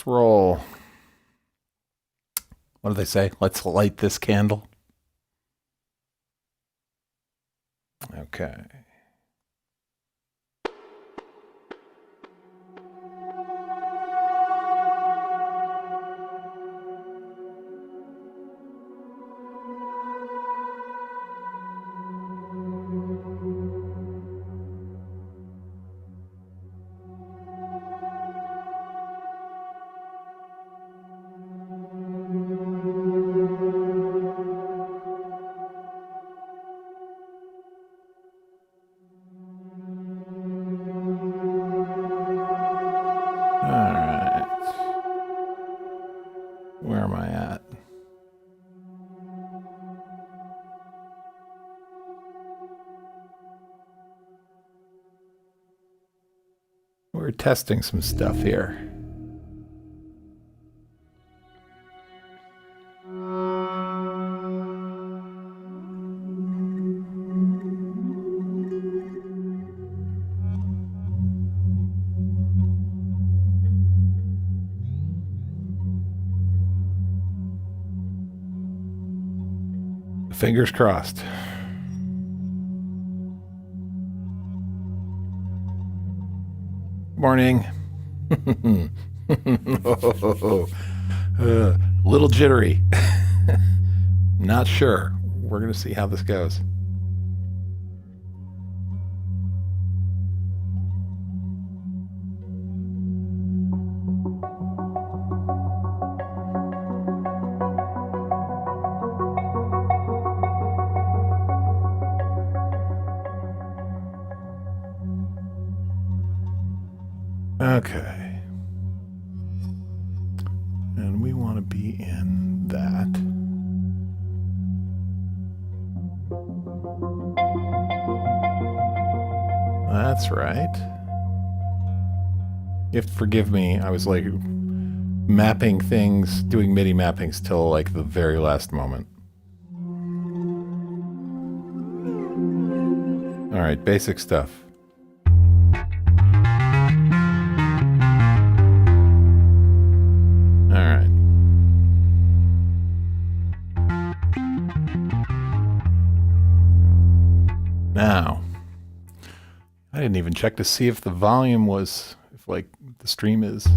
Let's roll. What do they say? Let's light this candle. Okay. Where am I at? We're testing some stuff here. Fingers crossed. Morning. Little jittery. Not sure. We're going to see how this goes. Okay. And we want to be in that. That's right. You have to forgive me. I was like mapping things, doing MIDI mappings till like the very last moment. All right, basic stuff. Now, I didn't even check to see if the volume was, if like the stream is.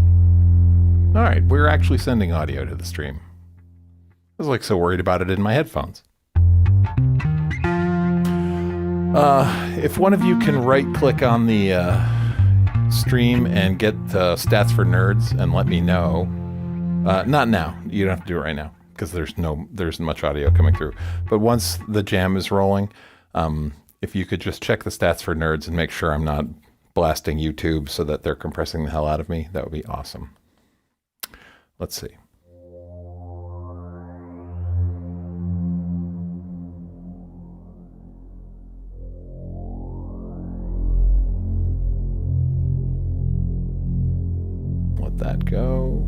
All right, we're actually sending audio to the stream. I was like so worried about it in my headphones. If one of you can right click on the stream and get stats for nerds and let me know. Not now, you don't have to do it right now because there's much audio coming through. But once the jam is rolling, if you could just check the stats for nerds and make sure I'm not blasting YouTube so that they're compressing the hell out of me, that would be awesome. Let's see. Let that go.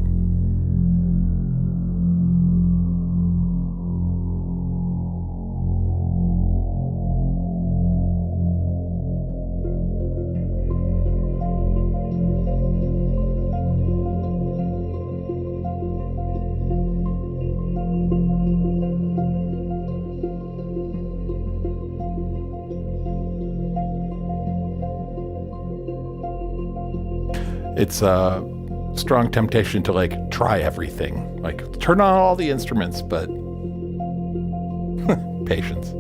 It's a strong temptation to like try everything, like turn on all the instruments, but patience.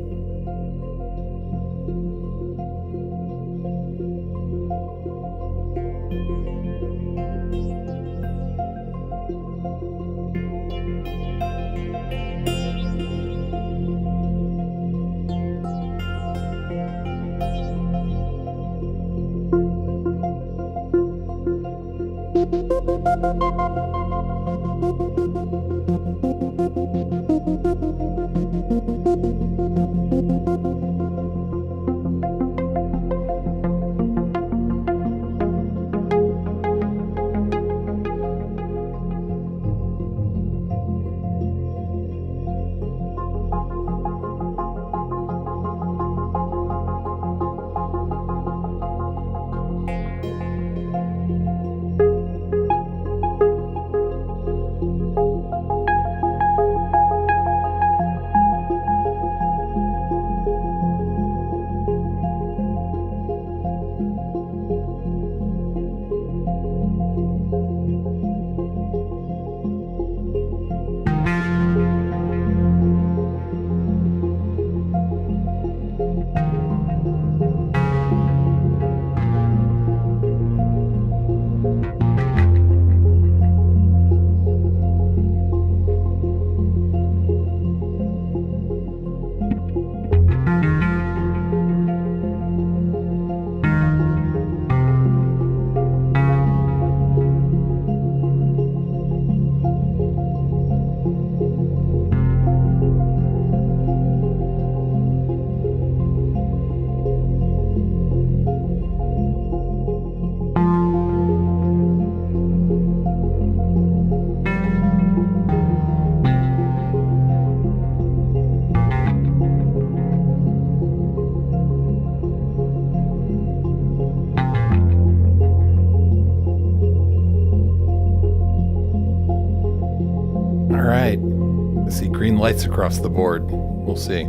I see green lights across the board. We'll see.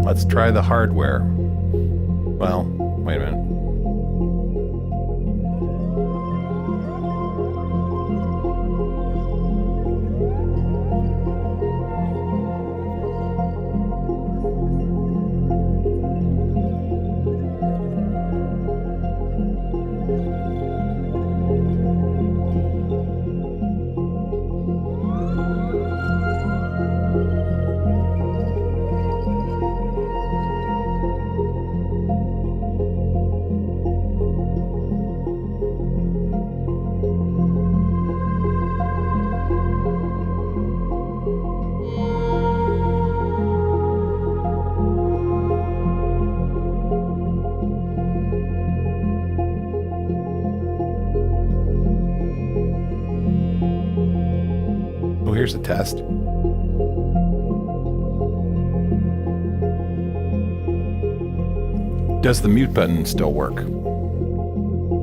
Let's try the hardware. Well, wait a minute. Here's a test. Does the mute button still work?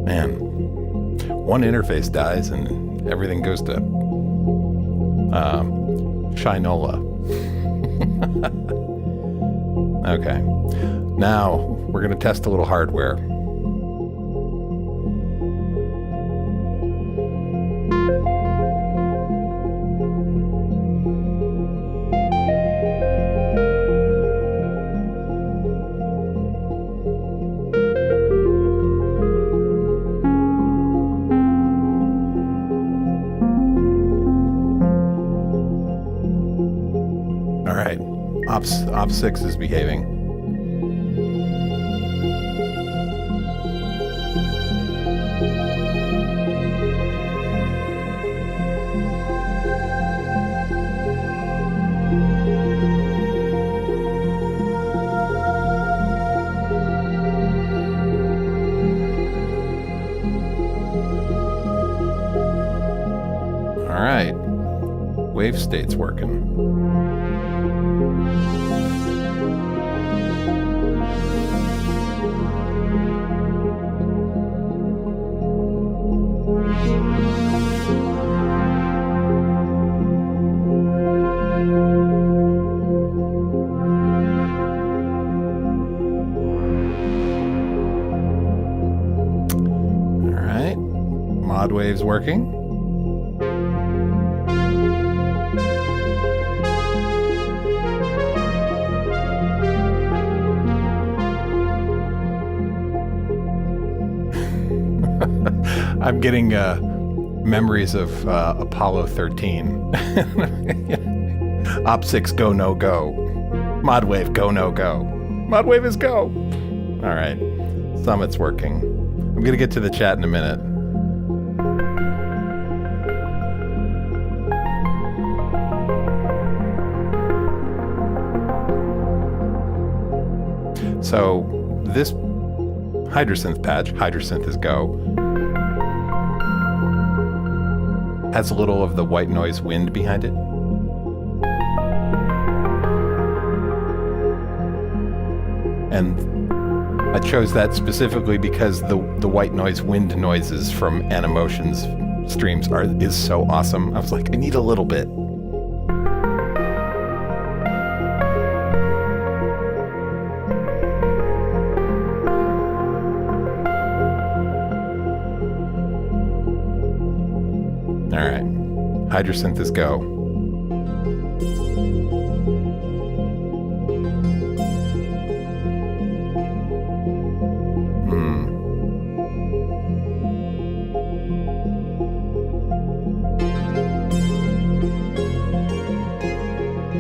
Man, one interface dies and everything goes to Shinola. Okay, now we're going to test a little hardware. Op 6 is behaving. All right, wave state's working. Mod wave's working. I'm getting memories of Apollo 13. Op 6 go no go. Mod wave go no go. Mod wave is go. All right, Summit's working. I'm gonna get to the chat in a minute. So this Hydrasynth patch, Hydrasynth is go, has a little of the white noise wind behind it. And I chose that specifically because the white noise wind noises from Animotion's streams is so awesome. I was like, I need a little bit. All right, Hydrasynth is go.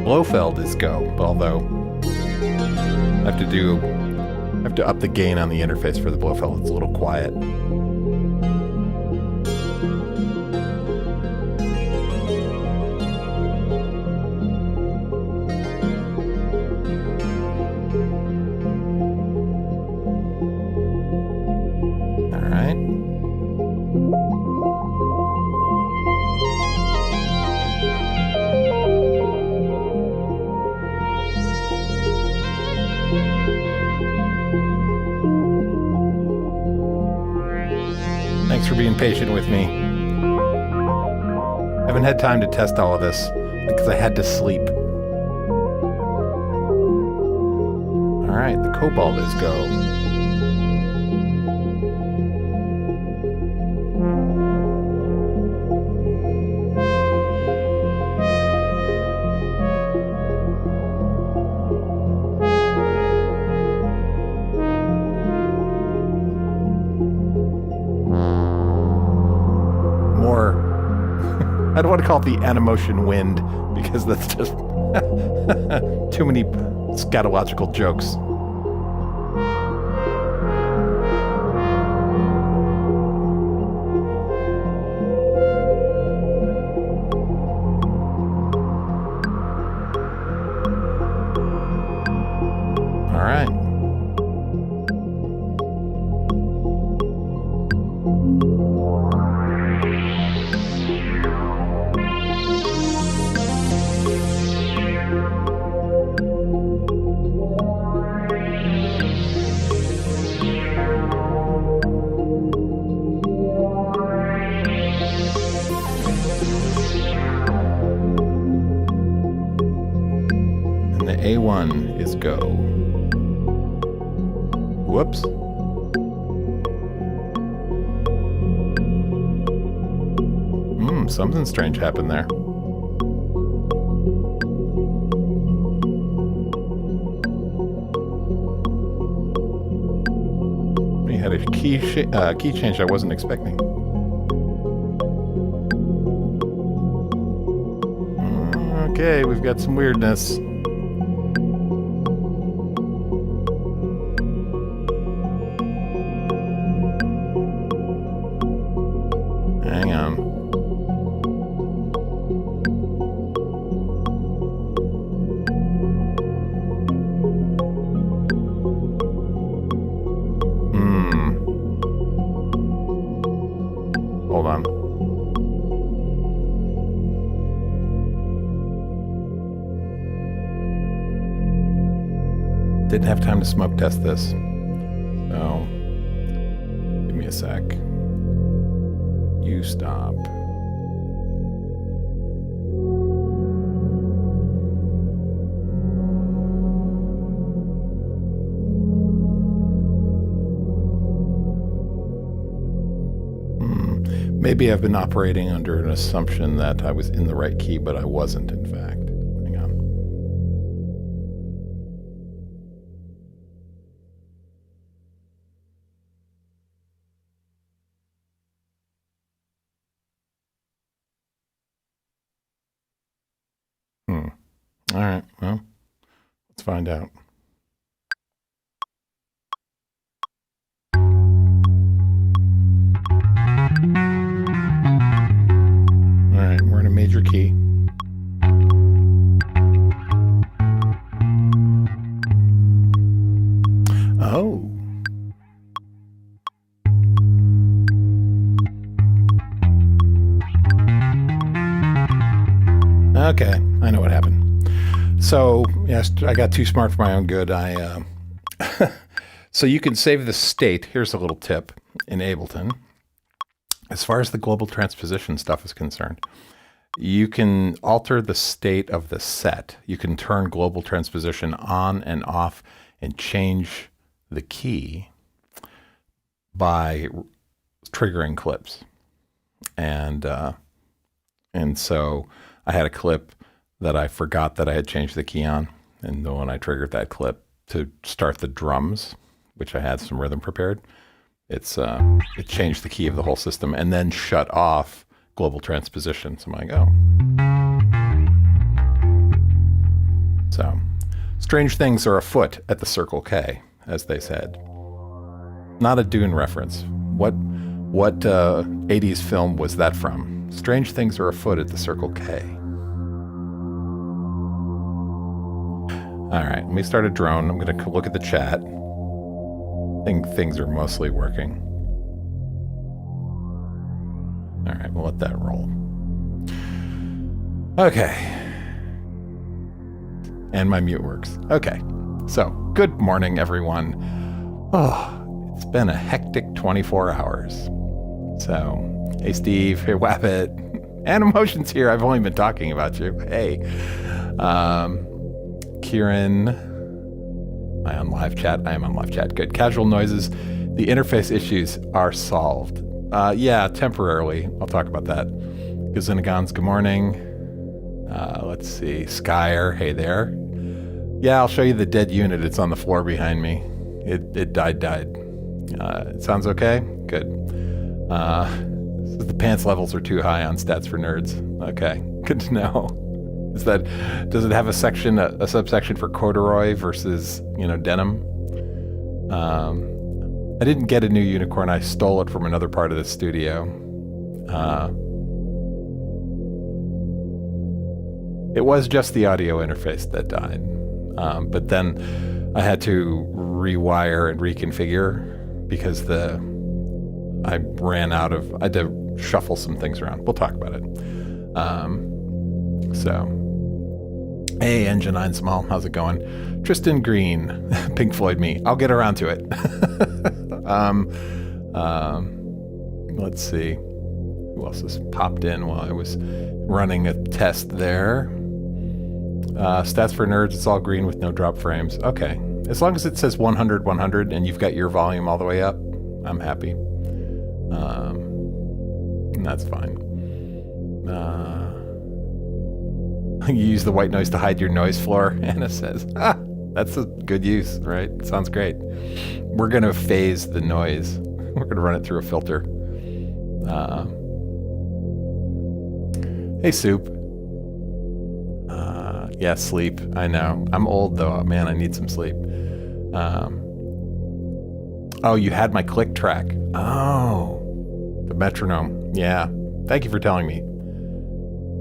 Blofeld is go, although I have to up the gain on the interface for the Blofeld. It's a little quiet. Thank you. being patient with me. I haven't had time to test all of this because I had to sleep. All right, the cobalt is go. I don't want to call it the Animotion wind because that's just too many scatological jokes. All right. A1 is go. Whoops. Something strange happened there. We had a key change I wasn't expecting. Okay, we've got some weirdness. Hang on. Hold on. Didn't have time to smoke test this. So, give me a sec. You stop. Maybe I've been operating under an assumption that I was in the right key, but I wasn't, in fact. Hang on. All right, well, let's find out. All right, we're in a major key. Oh. Okay, I know what happened. So, yes, I got too smart for my own good. So you can save the state. Here's a little tip in Ableton. As far as the global transposition stuff is concerned, you can alter the state of the set. You can turn global transposition on and off and change the key by triggering clips. And so I had a clip that I forgot that I had changed the key on. And then when I triggered that clip to start the drums, which I had some rhythm prepared, it changed the key of the whole system and then shut off global transposition. So I'm like, oh. So, strange things are afoot at the Circle K, as they said. Not a Dune reference. What 80s film was that from? Strange things are afoot at the Circle K. All right, let me start a drone. I'm going to look at the chat. I think things are mostly working. All right, we'll let that roll. Okay. And my mute works. Okay. So, good morning, everyone. Oh, it's been a hectic 24 hours. So, hey Steve, hey Wabbit, and Emotions here. I've only been talking about you. Hey, Kieran, am I on live chat? I am on live chat. Good. Casual noises. The interface issues are solved. Yeah, temporarily. I'll talk about that. Gazinagons, good morning. Let's see. Skyer, hey there. Yeah, I'll show you the dead unit. It's on the floor behind me. It died. It sounds okay? Good. The pants levels are too high on Stats for Nerds. Okay, good to know. Does it have a subsection for corduroy versus, denim? I didn't get a new unicorn. I stole it from another part of the studio. It was just the audio interface that died. But then I had to rewire and reconfigure because I had to shuffle some things around. We'll talk about it. Hey, Engine 9 Small, how's it going? Tristan Green, Pink Floyd me. I'll get around to it. Let's see. Who else has popped in while I was running a test there? Stats for Nerds, it's all green with no drop frames. Okay. As long as it says 100, 100, and you've got your volume all the way up, I'm happy. And that's fine. You use the white noise to hide your noise floor, Anna says. That's a good use, right? Sounds great. We're going to phase the noise. We're going to run it through a filter. Hey, Soup. Yeah, sleep. I know. I'm old, though. Man, I need some sleep. Oh, you had my click track. Oh, the metronome. Yeah. Thank you for telling me.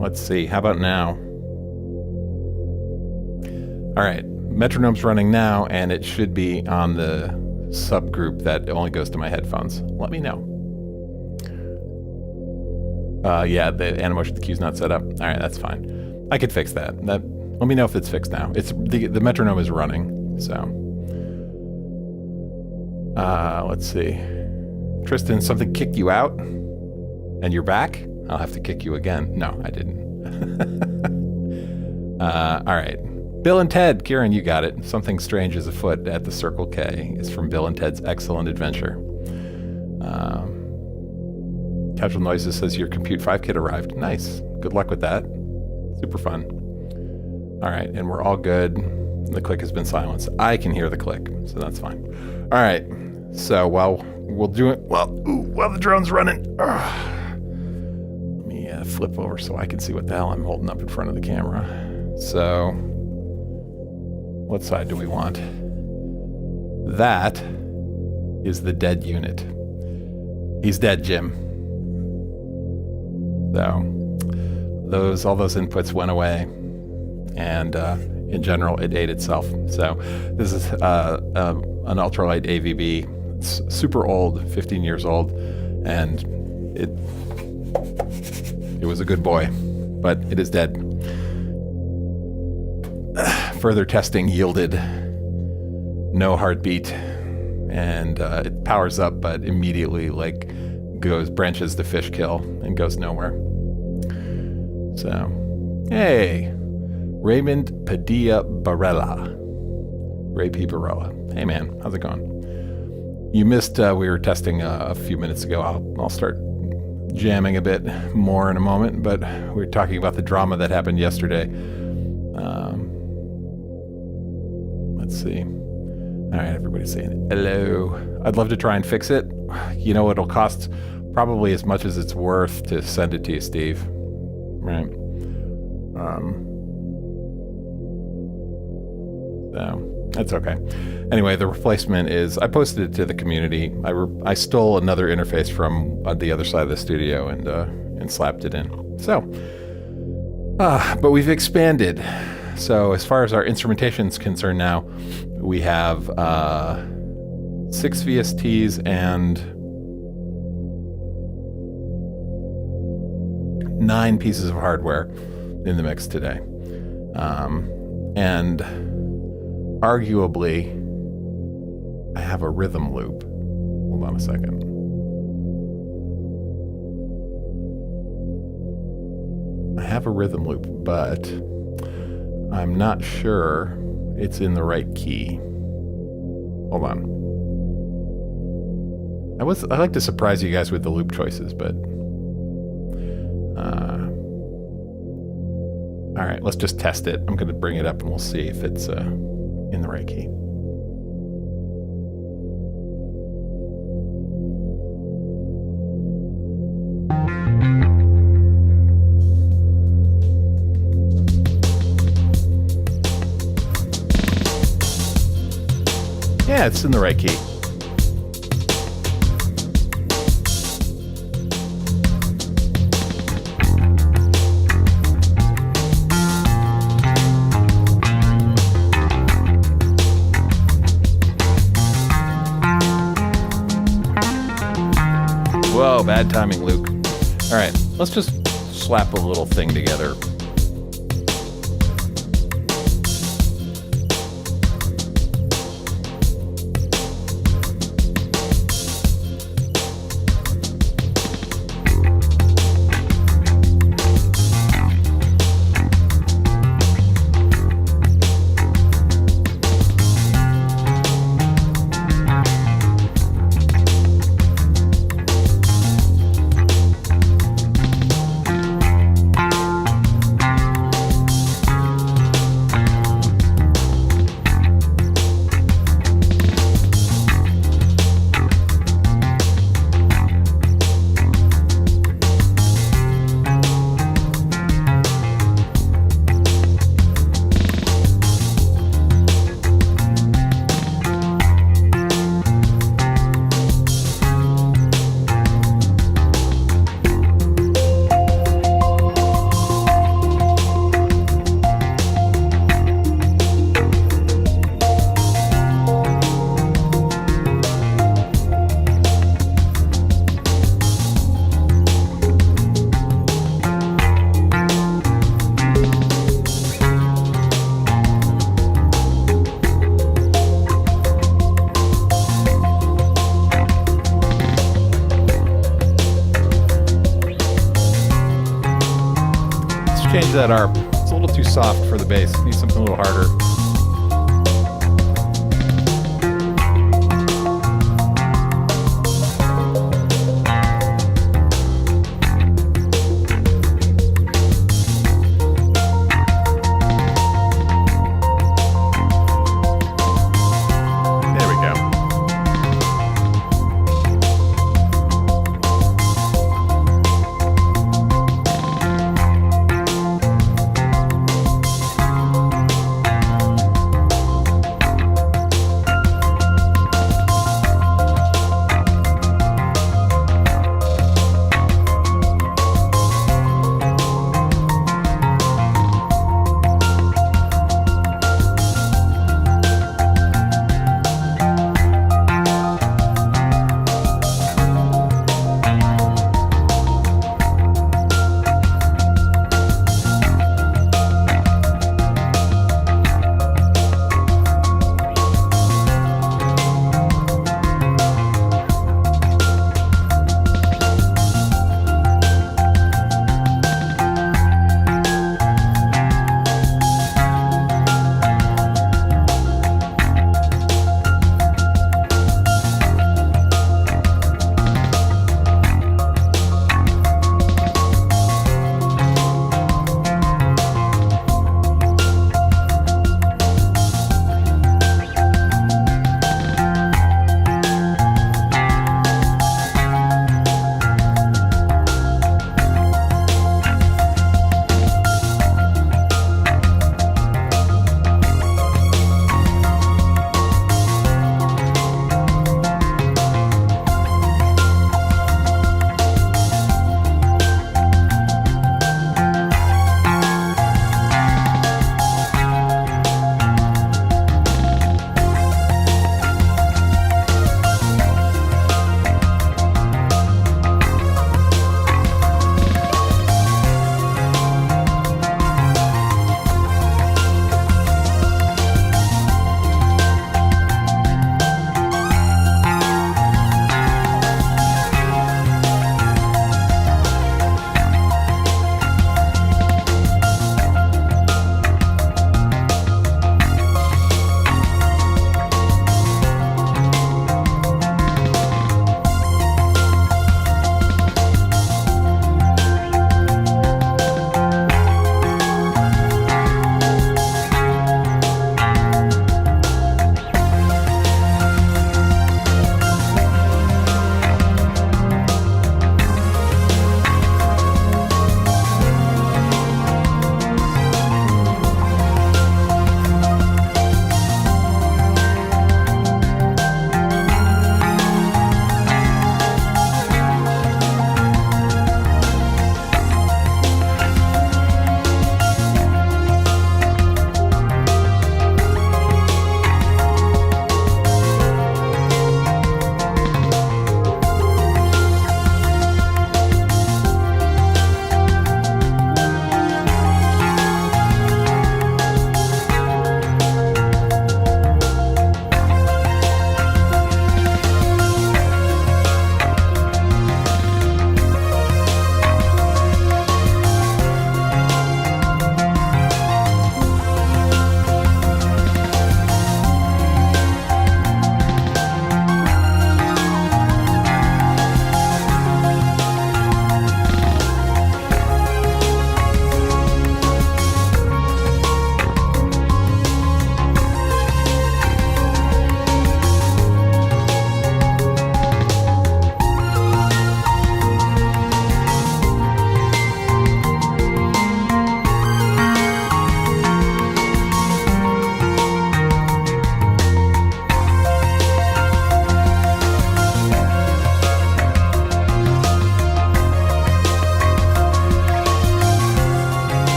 Let's see. How about now? All right. Metronome's running now, and it should be on the subgroup that only goes to my headphones. Let me know. Yeah, the Animotion queue's not set up. All right, that's fine. I could fix that. Let me know if it's fixed now. It's the metronome is running, so. Let's see. Tristan, something kicked you out? And you're back? I'll have to kick you again. No, I didn't. All right. Bill and Ted. Kieran, you got it. Something strange is afoot at the Circle K. It's from Bill and Ted's Excellent Adventure. Casual Noises says your Compute 5 kit arrived. Nice. Good luck with that. Super fun. All right, and we're all good. The click has been silenced. I can hear the click, so that's fine. All right, so while the drone's running, let me flip over so I can see what the hell I'm holding up in front of the camera. So, what side do we want? That is the dead unit. He's dead, Jim. So, all those inputs went away. And in general, it ate itself. So this is an ultralight AVB. It's super old, 15 years old, and it was a good boy, but it is dead. Further testing yielded no heartbeat, and it powers up, but immediately branches to fish kill and goes nowhere. So, hey. Raymond Padilla Barella. Ray P. Barella. Hey man, how's it going? You missed, we were testing a few minutes ago. I'll start jamming a bit more in a moment, but we were talking about the drama that happened yesterday. Let's see. All right, everybody's saying hello. I'd love to try and fix it. It'll cost probably as much as it's worth to send it to you, Steve. Right. So that's okay. Anyway, the replacement is, I posted it to the community. I stole another interface from the other side of the studio and slapped it in. So, but we've expanded. So as far as our instrumentation is concerned now, we have 6 VSTs and 9 pieces of hardware in the mix today. And arguably, I have a rhythm loop. Hold on a second. have a rhythm loop, but I'm not sure it's in the right key. Hold on. I like to surprise you guys with the loop choices, but all right, let's just test it. I'm going to bring it up and we'll see if it's in the right key. Yeah, it's in the right key. Whoa, bad timing, Luke. All right, let's just slap a little thing together. Change that arp. It's a little too soft for the bass. Needs something a little harder. There we go.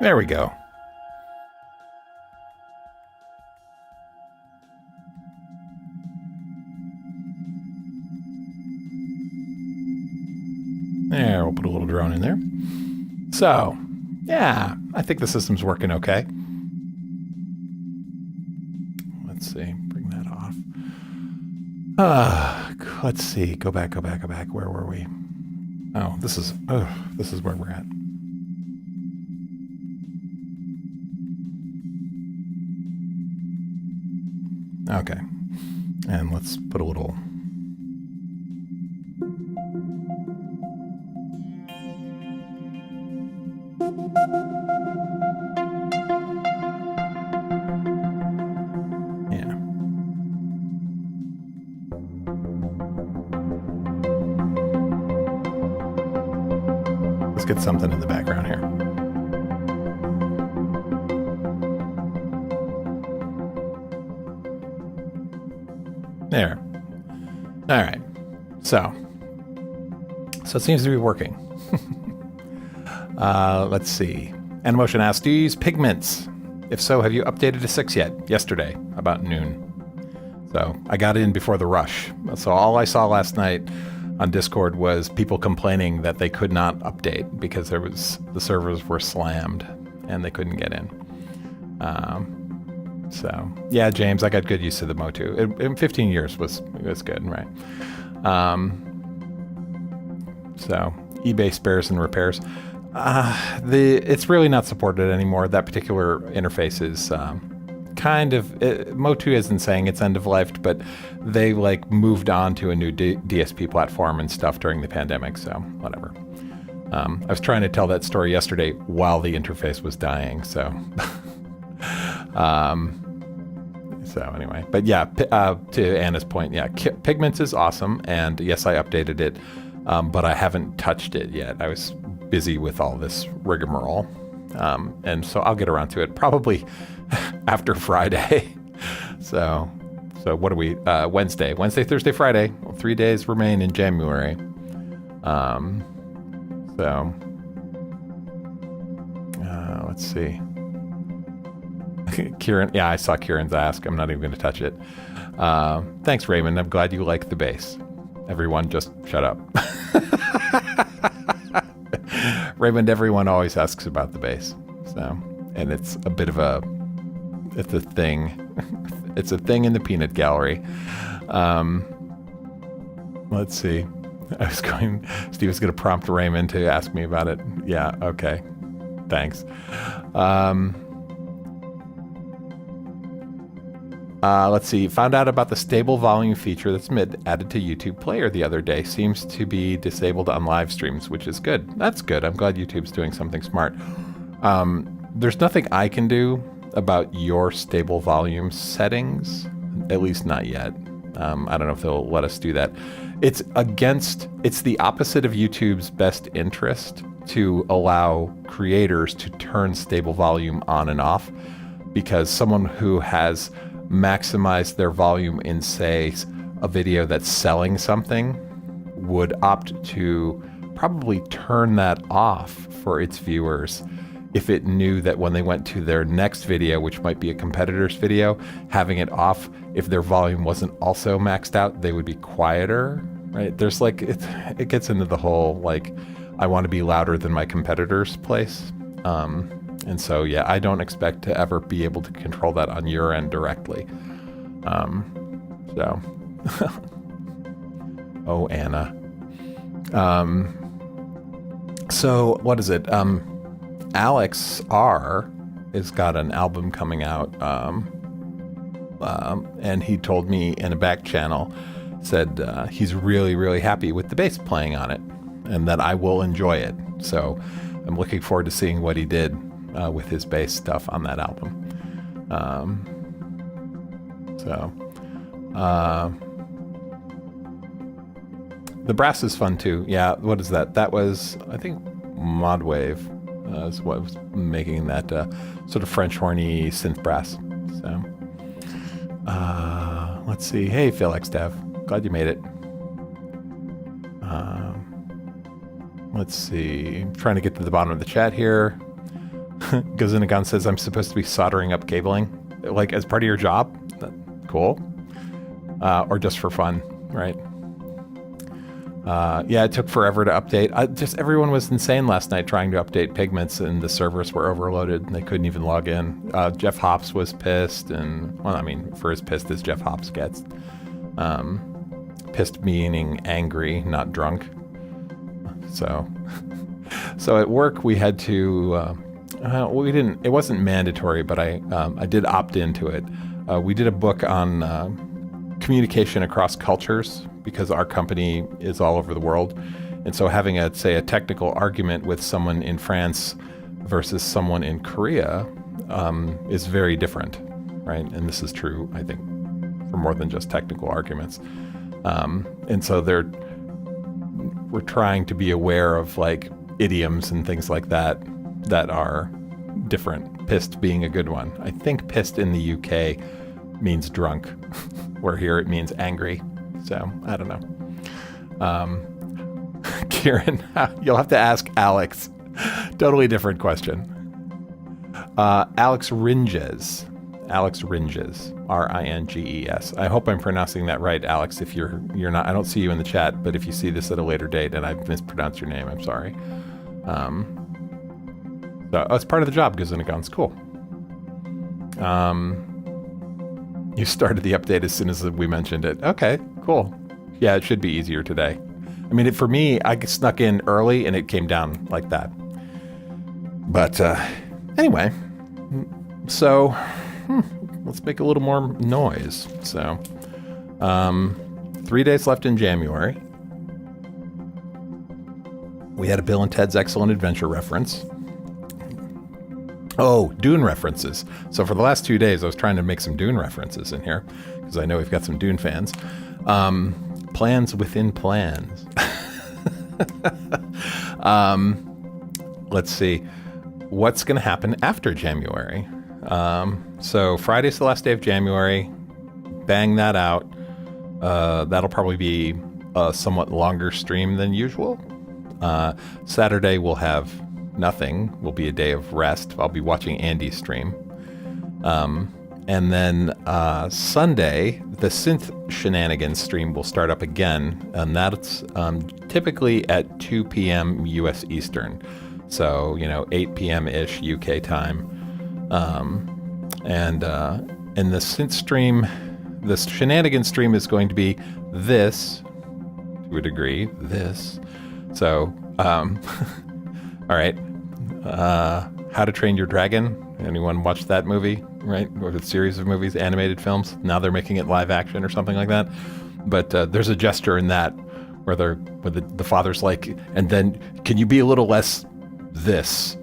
There we go. There, we'll put a little drone in there. So, yeah, I think the system's working okay. Let's see, bring that off. Let's see, go back. Where were we? Oh, this is where we're at. Okay, and let's put a little... Yeah. Let's get something in the background here. There. All right. So it seems to be working. Let's see. Animotion asks, do you use pigments? If so, have you updated to 6 yet? Yesterday, about noon. So I got in before the rush. So all I saw last night on Discord was people complaining that they could not update because the servers were slammed and they couldn't get in. So yeah, James, I got good use of the Motu. In 15 years was good, right? So eBay spares and repairs. It's really not supported anymore. That particular interface is Motu isn't saying it's end of life, but they moved on to a new DSP platform and stuff during the pandemic. So whatever. I was trying to tell that story yesterday while the interface was dying. So. So anyway, but yeah, to Anna's point, yeah, Pigments is awesome, and yes, I updated it, but I haven't touched it yet. I was busy with all this rigmarole, and so I'll get around to it probably after Friday. So what are we? Wednesday, Thursday, Friday. Well, 3 days remain in January. Let's see. Kieran, yeah, I saw Kieran's ask. I'm not even going to touch it. Thanks, Raymond. I'm glad you like the bass. Everyone just shut up. Raymond, everyone always asks about the bass. So, and it's a bit of it's a thing. It's a thing in the peanut gallery. Let's see. Steve was going to prompt Raymond to ask me about it. Yeah, okay. Thanks. Let's see. Found out about the stable volume feature that's added to YouTube Player the other day. Seems to be disabled on live streams, which is good. That's good. I'm glad YouTube's doing something smart. There's nothing I can do about your stable volume settings, at least not yet. I don't know if they'll let us do that. It's the opposite of YouTube's best interest to allow creators to turn stable volume on and off, because someone who has maximize their volume in, say, a video that's selling something would opt to probably turn that off for its viewers if it knew that when they went to their next video, which might be a competitor's video, having it off, if their volume wasn't also maxed out, they would be quieter, right? There's it gets into the whole, I want to be louder than my competitor's place. And so, yeah, I don't expect to ever be able to control that on your end directly. Oh, Anna. So what is it? Alex R has got an album coming out. And he told me in a back channel, said he's really, really happy with the bass playing on it and that I will enjoy it. So I'm looking forward to seeing what he did with his bass stuff on that album. The brass is fun too. Yeah, what is that? That was, I think, Modwave is what was making that sort of French horny synth brass. So let's see. Hey, Phil XDev. Glad you made it. Let's see. I'm trying to get to the bottom of the chat here. Gazinagon says, I'm supposed to be soldering up cabling, like as part of your job. Cool. Or just for fun, right? Yeah, it took forever to update. Just everyone was insane last night trying to update Pigments, and the servers were overloaded and they couldn't even log in. Jeff Hops was pissed, and well, I mean, for as pissed as Jeff Hops gets. Pissed meaning angry, not drunk. So at work we had to. We didn't. It wasn't mandatory, but I did opt into it. We did a book on communication across cultures, because our company is all over the world. And so having a technical argument with someone in France versus someone in Korea is very different, right? And this is true, I think, for more than just technical arguments. And so we're trying to be aware of like idioms and things like that are different. Pissed being a good one. I think pissed in the UK means drunk, where here it means angry. So I don't know. Kieran, you'll have to ask Alex. Totally different question. Alex Ringes, R-I-N-G-E-S. I hope I'm pronouncing that right, Alex. If you're not, I don't see you in the chat, but if you see this at a later date and I've mispronounced your name, I'm sorry. So it's part of the job, Gazinagon's cool. You started the update as soon as we mentioned it. Okay, cool. Yeah, it should be easier today. I mean, for me, I snuck in early and it came down like that. But anyway, so let's make a little more noise. So 3 days left in January. We had a Bill and Ted's Excellent Adventure reference. Oh, Dune references. So for the last 2 days, I was trying to make some Dune references in here, because I know we've got some Dune fans. Plans within plans. Let's see. What's going to happen after January? So Friday's the last day of January. Bang that out. That'll probably be a somewhat longer stream than usual. Saturday we'll have nothing. Will be a day of rest. I'll be watching Andy's stream. And then Sunday, the Synth Shenanigans stream will start up again, and that's typically at 2 p.m. U.S. Eastern. So, 8 p.m.-ish UK time. And the Synth stream, the Shenanigans stream is going to be this, to a degree, this. So, all right. How to Train Your Dragon. Anyone watched that movie, right? Or the series of movies, animated films. Now they're making it live action or something like that. But there's a gesture in that where the father's like, and then can you be a little less this?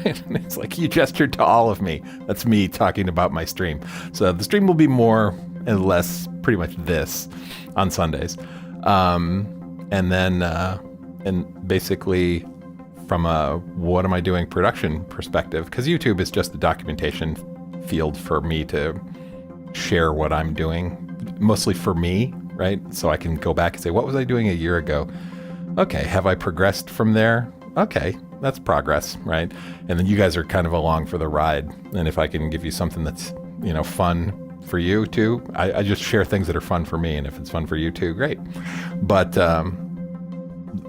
And it's like, you gestured to all of me. That's me talking about my stream. So the stream will be more and less pretty much this on Sundays. And then, and basically from a what am I doing production perspective, because YouTube is just a documentation field for me to share what I'm doing, mostly for me, right? So I can go back and say, what was I doing a year ago? Okay, have I progressed from there? Okay, that's progress, right? And then you guys are kind of along for the ride. And if I can give you something that's, fun for you too, I just share things that are fun for me. And if it's fun for you too, great. But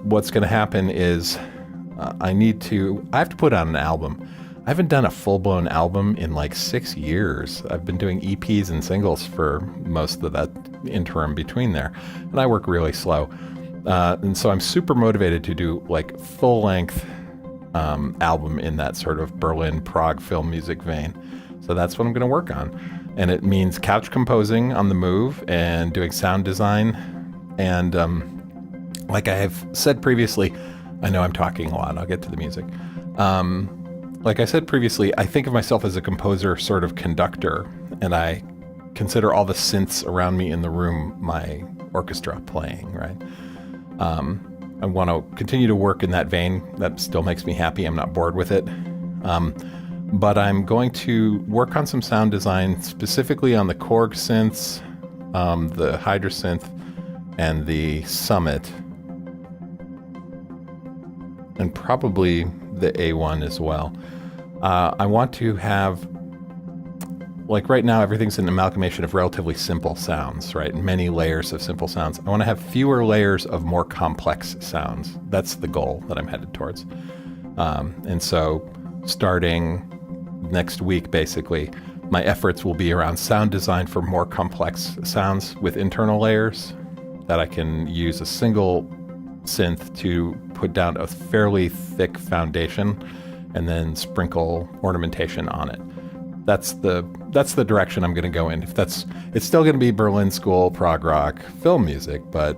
what's going to happen is I have to put out an album. I haven't done a full-blown album in like 6 years. I've been doing EPs and singles for most of that interim between there. And I work really slow. And so I'm super motivated to do like full-length album in that sort of Berlin, Prague film music vein. So that's what I'm going to work on. And it means couch composing on the move and doing sound design. And like I have said previously, I know I'm talking a lot. I'll get to the music. Like I said previously, I think of myself as a composer sort of conductor, and I consider all the synths around me in the room my orchestra playing, right? I want to continue to work in that vein. That still makes me happy. I'm not bored with it. But I'm going to work on some sound design, specifically on the Korg synths, the Hydra synth, and the Summit, and probably the A1 as well. I want to have, like right now, everything's an amalgamation of relatively simple sounds, right? Many layers of simple sounds. I want to have fewer layers of more complex sounds. That's the goal that I'm headed towards. And so starting next week, basically, my efforts will be around sound design for more complex sounds with internal layers that I can use a single synth to put down a fairly thick foundation and then sprinkle ornamentation on it. That's the direction I'm going to go in. It's still going to be Berlin School, prog rock, film music, but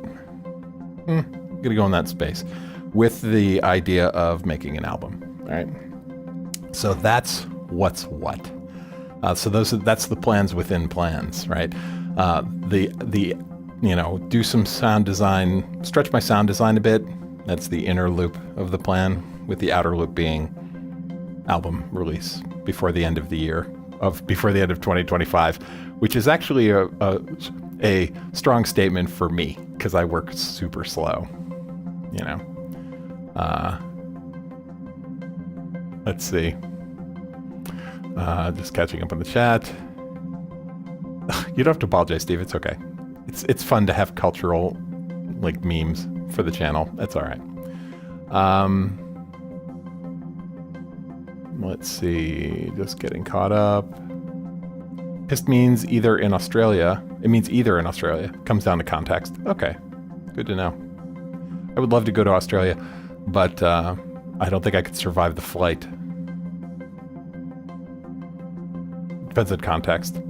I'm going to go in that space with the idea of making an album. All right. So that's what's what. So that's the plans within plans, right? Do some sound design, stretch my sound design a bit. That's the inner loop of the plan, with the outer loop being album release before the end of the year, before the end of 2025, which is actually a strong statement for me because I work super slow, Let's see. Just catching up on the chat. You don't have to apologize, Steve. It's okay. It's fun to have cultural memes for the channel. That's all right. Let's see. Just getting caught up. Pissed means either in Australia. It means either in Australia. Comes down to context. Okay. Good to know. I would love to go to Australia, but I don't think I could survive the flight. Depends on context.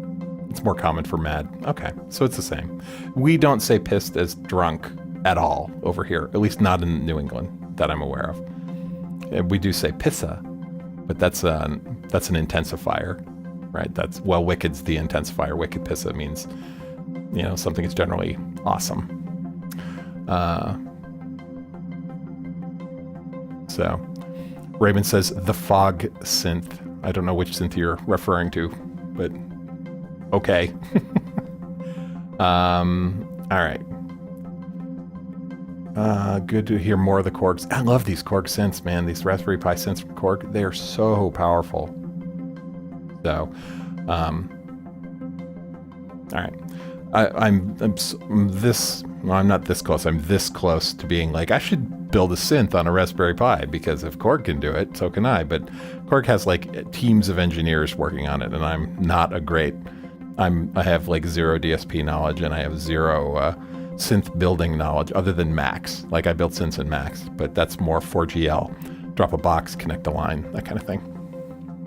It's more common for mad. Okay, so it's the same. We don't say pissed as drunk at all over here, at least not in New England that I'm aware of. We do say pissa, but that's an intensifier, right? Wicked's the intensifier. Wicked pissa means, something is generally awesome. So Raymond says the fog synth. I don't know which synth you're referring to, but okay. All right. Good to hear more of the Korgs. I love these Korg synths, man. These Raspberry Pi synths from Korg, they are so powerful. So, all right. I'm not this close. I'm this close to being like, I should build a synth on a Raspberry Pi, because if Korg can do it, so can I. But Korg has teams of engineers working on it, and I'm not a great. I have zero DSP knowledge, and I have zero synth building knowledge other than Max. I built synths in Max, but that's more 4GL. Drop a box, connect a line, that kind of thing.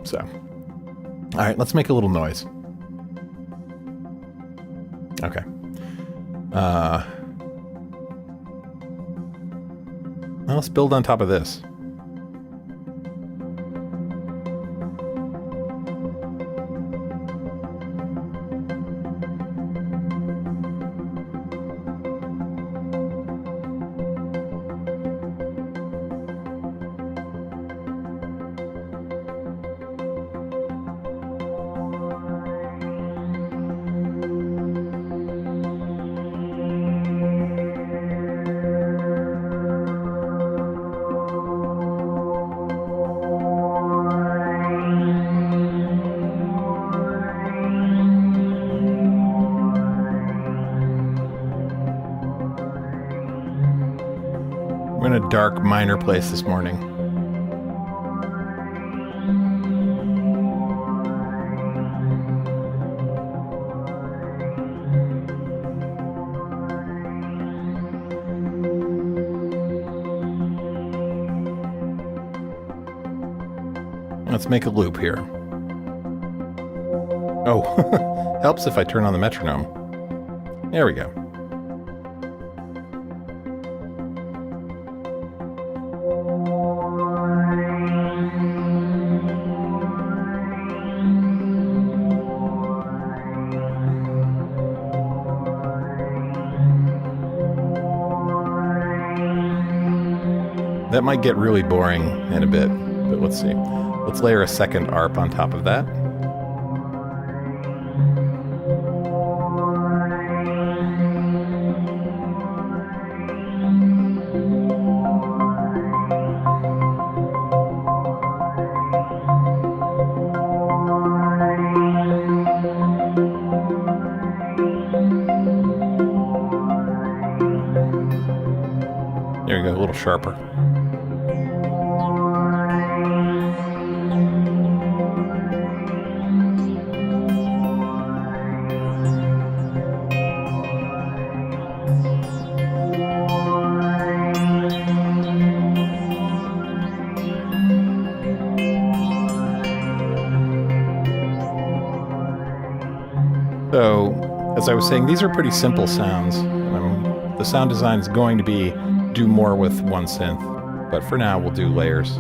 So, all right, let's make a little noise. Okay. Now let's build on top of this. We're in a dark minor place this morning. Let's make a loop here. Oh, helps if I turn on the metronome. There we go. That might get really boring in a bit, but let's see. Let's layer a second ARP on top of that. There you go, a little sharper. So, as I was saying, these are pretty simple sounds. The sound design is going to be do more with one synth, but for now we'll do layers.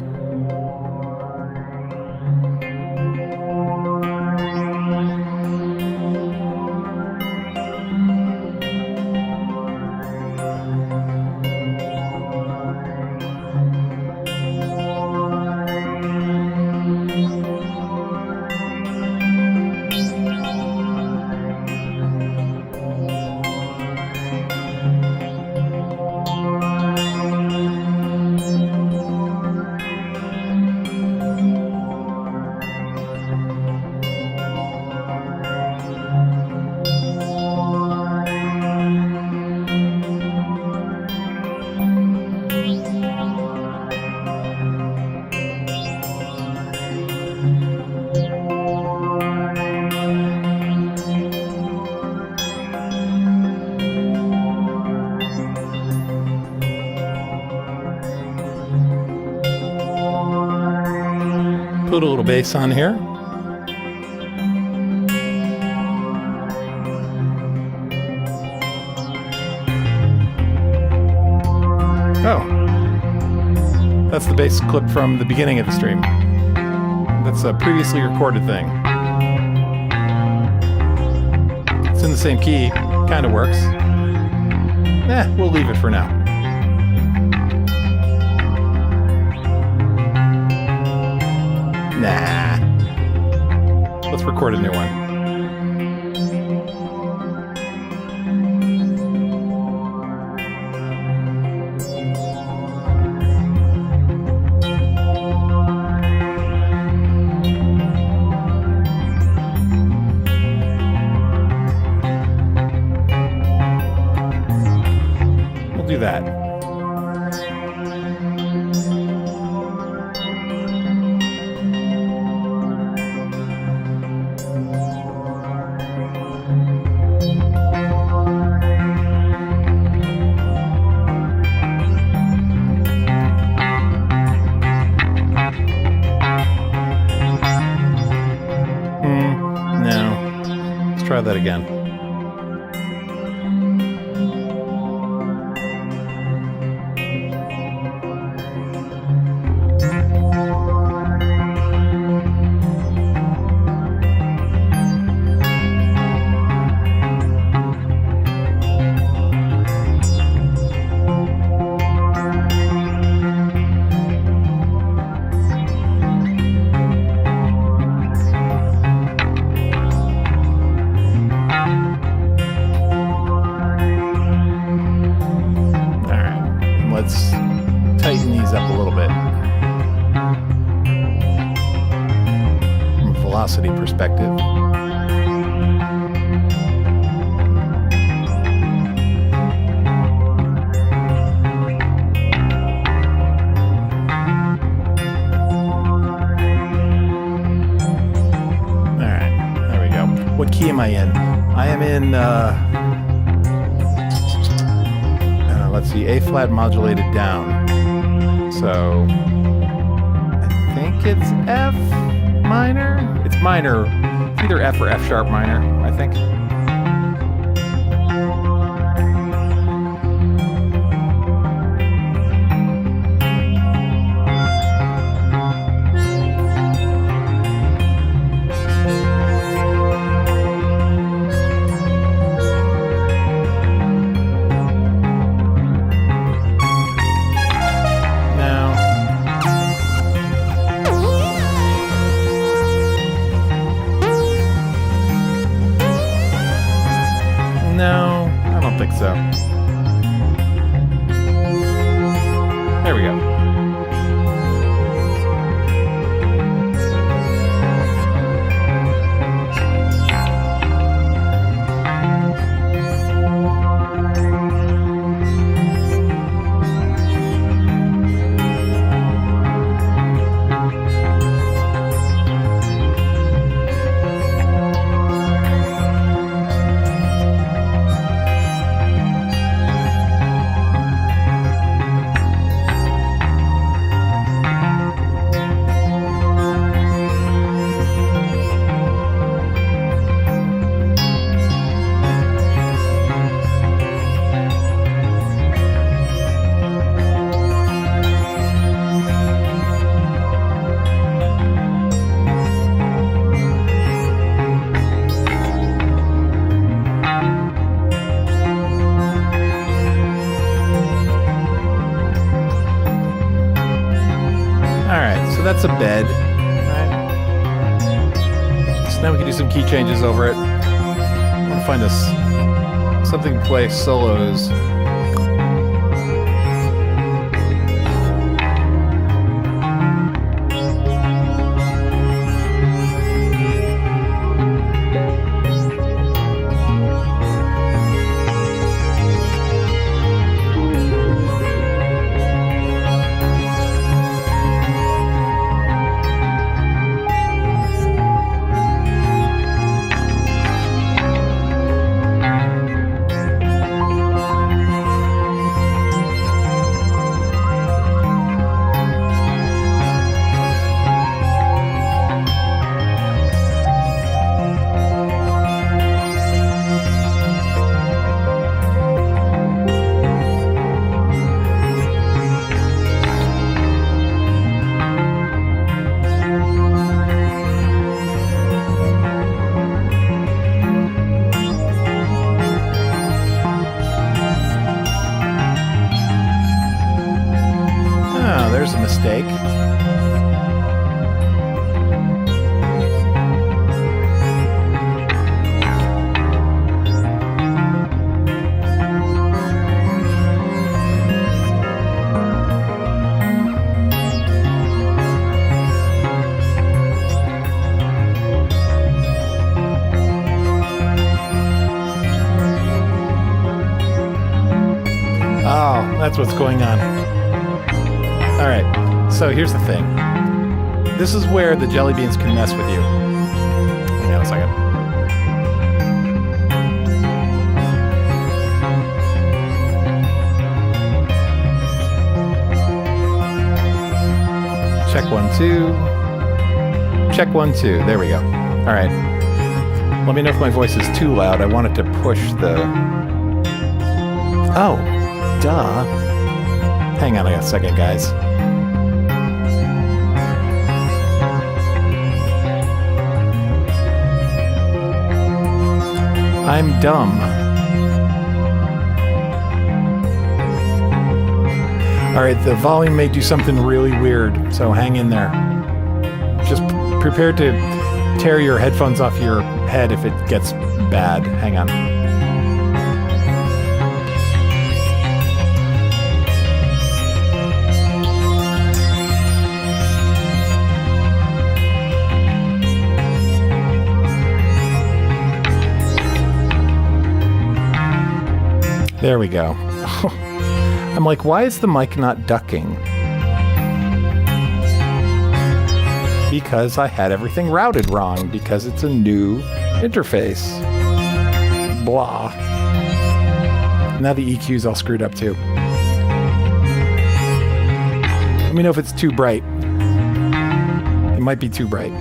Put a little bass on here. Oh, that's the bass clip from the beginning of the stream. That's a previously recorded thing. It's in the same key, kind of works. We'll leave it for now. Nah. Let's record a new one. We'll do that. Try that again. Let's tighten these up a little bit from a velocity perspective. All right, there we go. What key am I in? I am in let's see, A flat modulated down. So I think it's F minor. It's minor. It's either F or F sharp minor, I think. No, I don't think so. There we go. that's a bed, right? So now we can do some key changes over it. I want to find us something to play solos. There's a mistake. Oh, that's what's going on. All right, so here's the thing. This is where the jelly beans can mess with you. Hang on a second. Check 1, 2. Check 1, 2. There we go. All right. Let me know if my voice is too loud. I wanted to push the... Oh, duh. Hang on a second, guys. I'm dumb. Alright, the volume may do something really weird, so hang in there. Just prepare to tear your headphones off your head if it gets bad. Hang on. There we go. I'm like, why is the mic not ducking? Because I had everything routed wrong, because it's a new interface. Blah. Now the EQ's all screwed up too. Let me know if it's too bright. It might be too bright.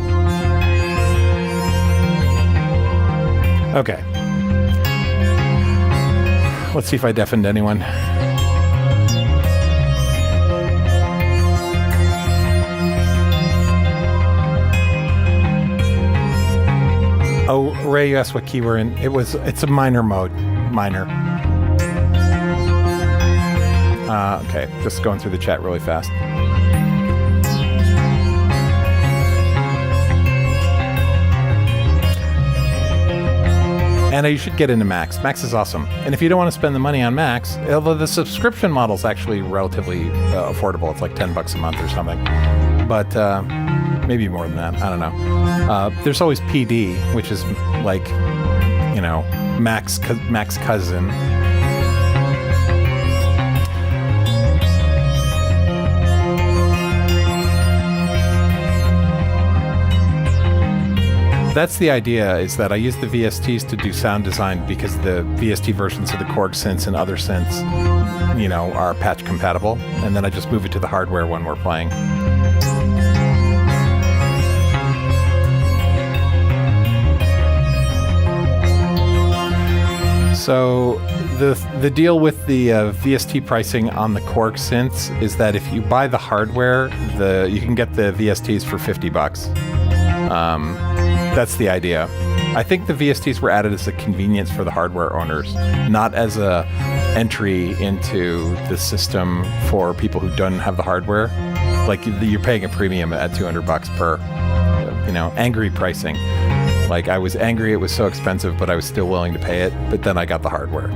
Okay. Let's see if I deafened anyone. Oh, Ray, you asked what key we're in. It's a minor mode. Minor. Okay, just going through the chat really fast. Anna, you should get into Max. Max is awesome. And if you don't want to spend the money on Max, although the subscription model is actually relatively affordable. It's like $10 a month or something. But maybe more than that. I don't know. There's always PD, which is like, you know, Max cousin. That's the idea, is that I use the VSTs to do sound design because the VST versions of the Korg synths and other synths, you know, are patch compatible. And then I just move it to the hardware when we're playing. So the deal with the VST pricing on the Korg synths is that if you buy the hardware, you can get the VSTs for $50. That's the idea. I think the VSTs were added as a convenience for the hardware owners, not as a entry into the system for people who don't have the hardware. Like you're paying a premium at $200 per, angry pricing. Like I was angry it was so expensive, but I was still willing to pay it. But then I got the hardware.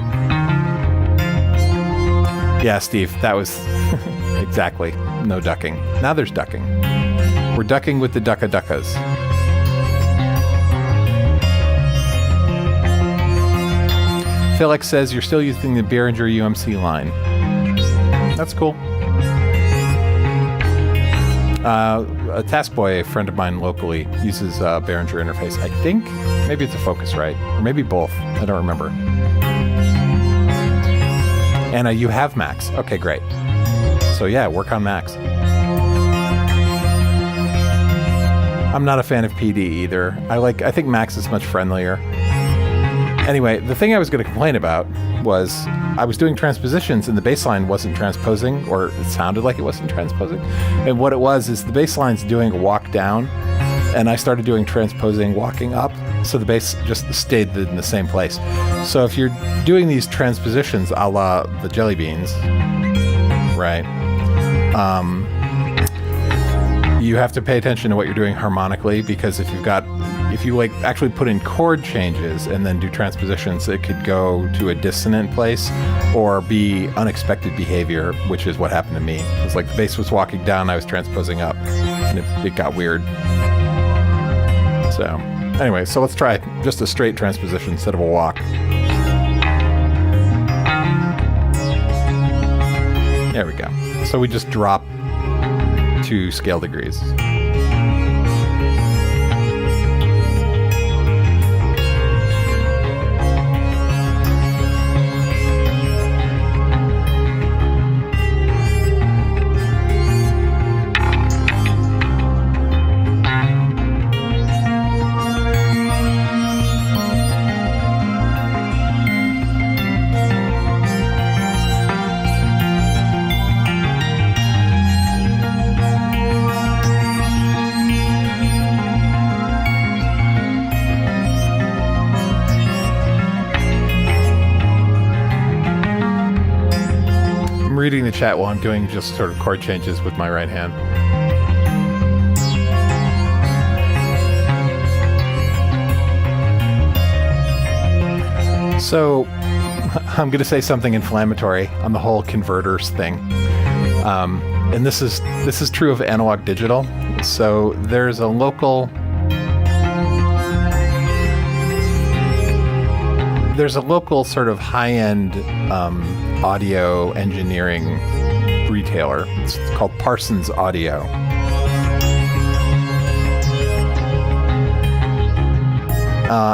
Yeah, Steve, that was exactly no ducking. Now there's ducking. We're ducking with the ducka-duckas. Felix says you're still using the Behringer UMC line. That's cool. A task boy, a friend of mine locally, uses Behringer interface. I think maybe it's a Focusrite, or maybe both. I don't remember. Anna, you have Macs. Okay, great. So yeah, work on Macs. I'm not a fan of PD either. I think Macs is much friendlier. Anyway, the thing I was going to complain about was I was doing transpositions and the bass line wasn't transposing, or it sounded like it wasn't transposing. And what it was is the bass line's doing a walk down, and I started doing transposing walking up, so the bass just stayed in the same place. So if you're doing these transpositions a la the Jelly Beans, right, you have to pay attention to what you're doing harmonically, because if you actually put in chord changes and then do transpositions, it could go to a dissonant place or be unexpected behavior, which is what happened to me. It was like the bass was walking down, I was transposing up, and it got weird. So anyway, so let's try just a straight transposition instead of a walk. There we go. So we just drop 2 scale degrees. Reading the chat while I'm doing just sort of chord changes with my right hand. So I'm going to say something inflammatory on the whole converters thing. And this is true of analog digital. So there's a local sort of high-end audio engineering retailer. It's called Parsons Audio.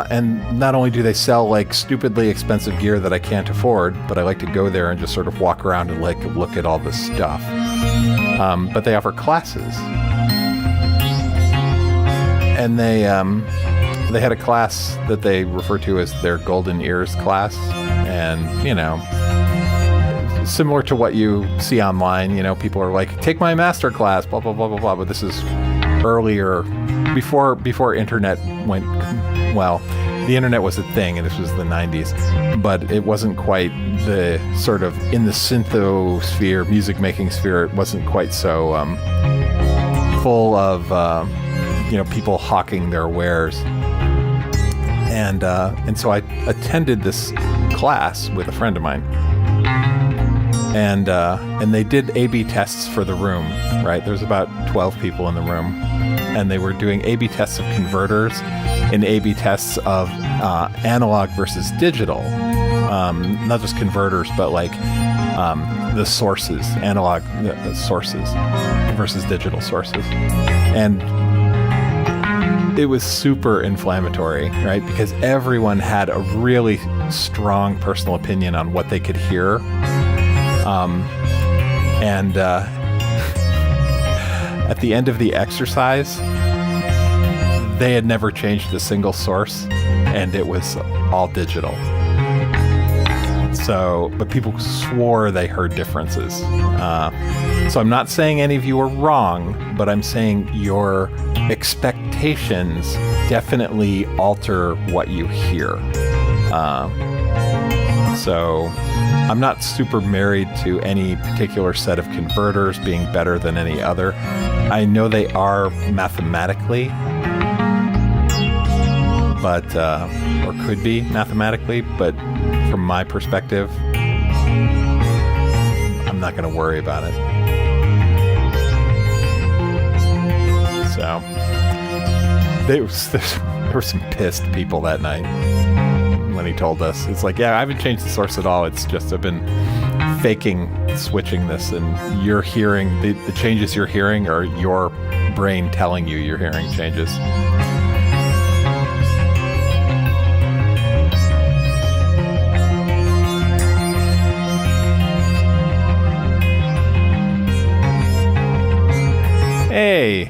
And not only do they sell like stupidly expensive gear that I can't afford, but I like to go there and just sort of walk around and like look at all this stuff. But they offer classes. And they had a class that they refer to as their Golden Ears class. And, similar to what you see online, people are like, take my master class, blah, blah, blah, blah, blah. But this is earlier, before internet went, well, the internet was a thing, and this was the 90s, but it wasn't quite the sort of, in the synthosphere, music making sphere, it wasn't quite so full of, people hawking their wares. And so I attended this class with a friend of mine. And they did A/B tests for the room, right? There was about 12 people in the room, and they were doing A/B tests of converters and A/B tests of analog versus digital. Not just converters, but like the sources, analog sources versus digital sources. And it was super inflammatory, right? Because everyone had a really strong personal opinion on what they could hear. At the end of the exercise, they had never changed a single source, and it was all digital. So, but people swore they heard differences. So I'm not saying any of you are wrong, but I'm saying your expectations definitely alter what you hear. So I'm not super married to any particular set of converters being better than any other. I know they are mathematically, but or could be mathematically, but from my perspective, I'm not going to worry about it. So there were some pissed people that night when he told us. It's like, yeah, I haven't changed the source at all. It's just I've been faking switching this, and you're hearing the changes you're hearing are your brain telling you you're hearing changes. Hey,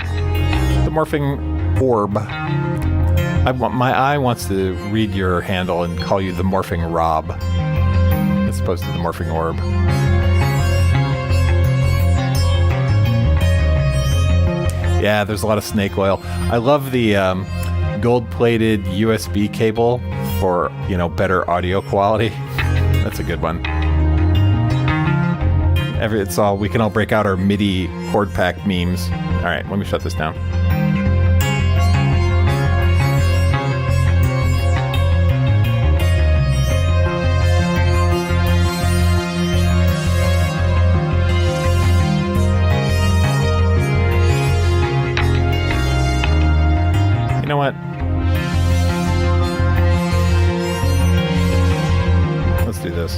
the morphing orb. My eye wants to read your handle and call you the morphing Rob, as opposed to the morphing orb. Yeah, there's a lot of snake oil. I love the gold-plated USB cable for, better audio quality. That's a good one. We can all break out our MIDI chord pack memes. All right, let me shut this down. You know what? Let's do this.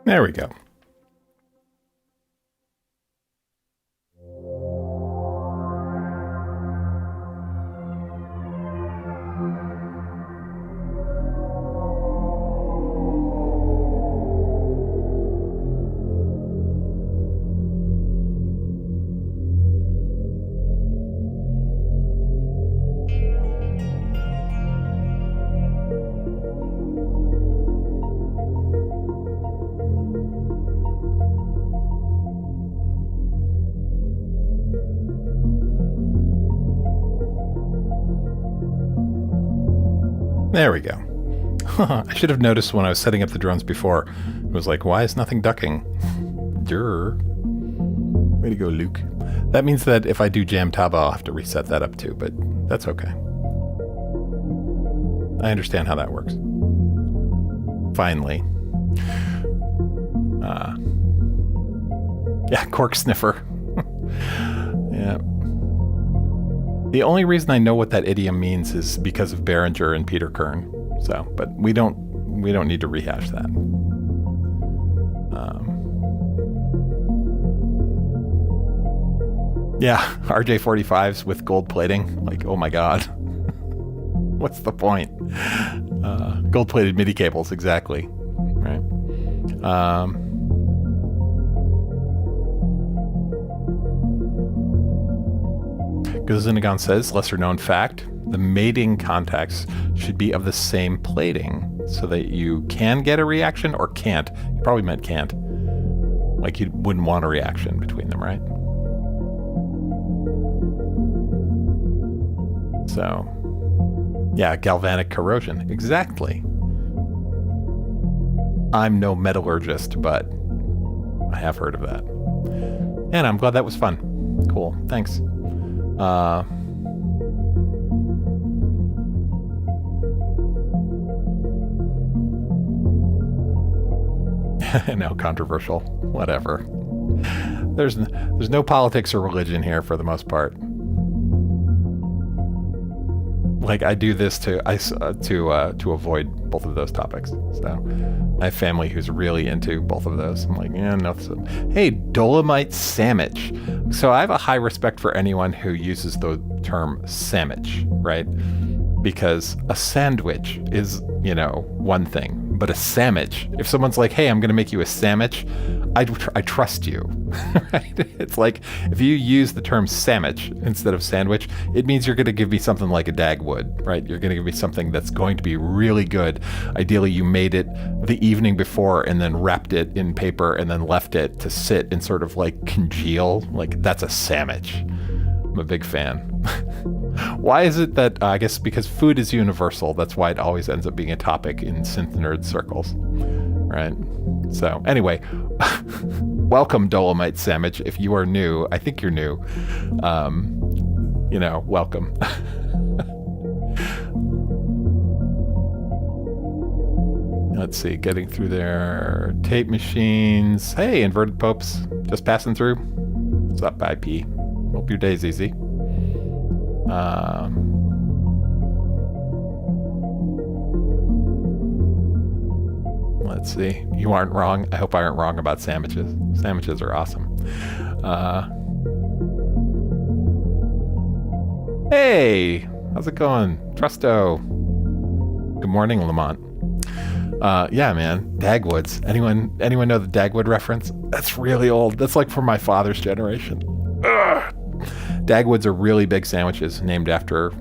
There we go. There we go. I should have noticed when I was setting up the drones before. It was like, why is nothing ducking? Durr. Way to go, Luke. That means that if I do jam tab, I'll have to reset that up too, but that's okay. I understand how that works. Finally. Yeah, cork sniffer. Yeah. The only reason I know what that idiom means is because of Behringer and Peter Kern. So, but we don't need to rehash that. Yeah, RJ45s with gold plating. Like, oh my god. What's the point? Gold-plated MIDI cables, exactly. Right. Gozinagon says, lesser known fact, the mating contacts should be of the same plating so that you can get a reaction or can't. You probably meant can't. Like you wouldn't want a reaction between them, right? So, yeah, galvanic corrosion. Exactly. I'm no metallurgist, but I have heard of that. And I'm glad that was fun. Cool. Thanks. No, controversial. Whatever. There's no politics or religion here for the most part. Like I do this to avoid both of those topics. So I have family who's really into both of those. I'm like, yeah, no. Hey, Dolomite sandwich. So I have a high respect for anyone who uses the term sandwich, right? Because a sandwich is, one thing. But a sandwich, if someone's like, hey, I'm going to make you a sandwich, I trust you, right? It's like, if you use the term sandwich instead of sandwich, it means you're going to give me something like a Dagwood, right? You're going to give me something that's going to be really good. Ideally, you made it the evening before and then wrapped it in paper and then left it to sit and sort of like congeal. Like, that's a sandwich. I'm a big fan. Why is it that, I guess because food is universal, that's why it always ends up being a topic in synth nerd circles, right? So anyway, welcome Dolomite Sandwich. If you are new, I think you're new, welcome. Let's see, getting through their tape machines. Hey, Inverted Popes, just passing through. What's up, IP? Hope your day's easy. Let's see. You aren't wrong. I hope I aren't wrong about sandwiches. Sandwiches are awesome. Hey, how's it going? Trusto. Good morning, Lamont. Yeah, man. Dagwoods. Anyone know the Dagwood reference? That's really old. That's like from my father's generation. Ugh. Dagwoods are really big sandwiches named after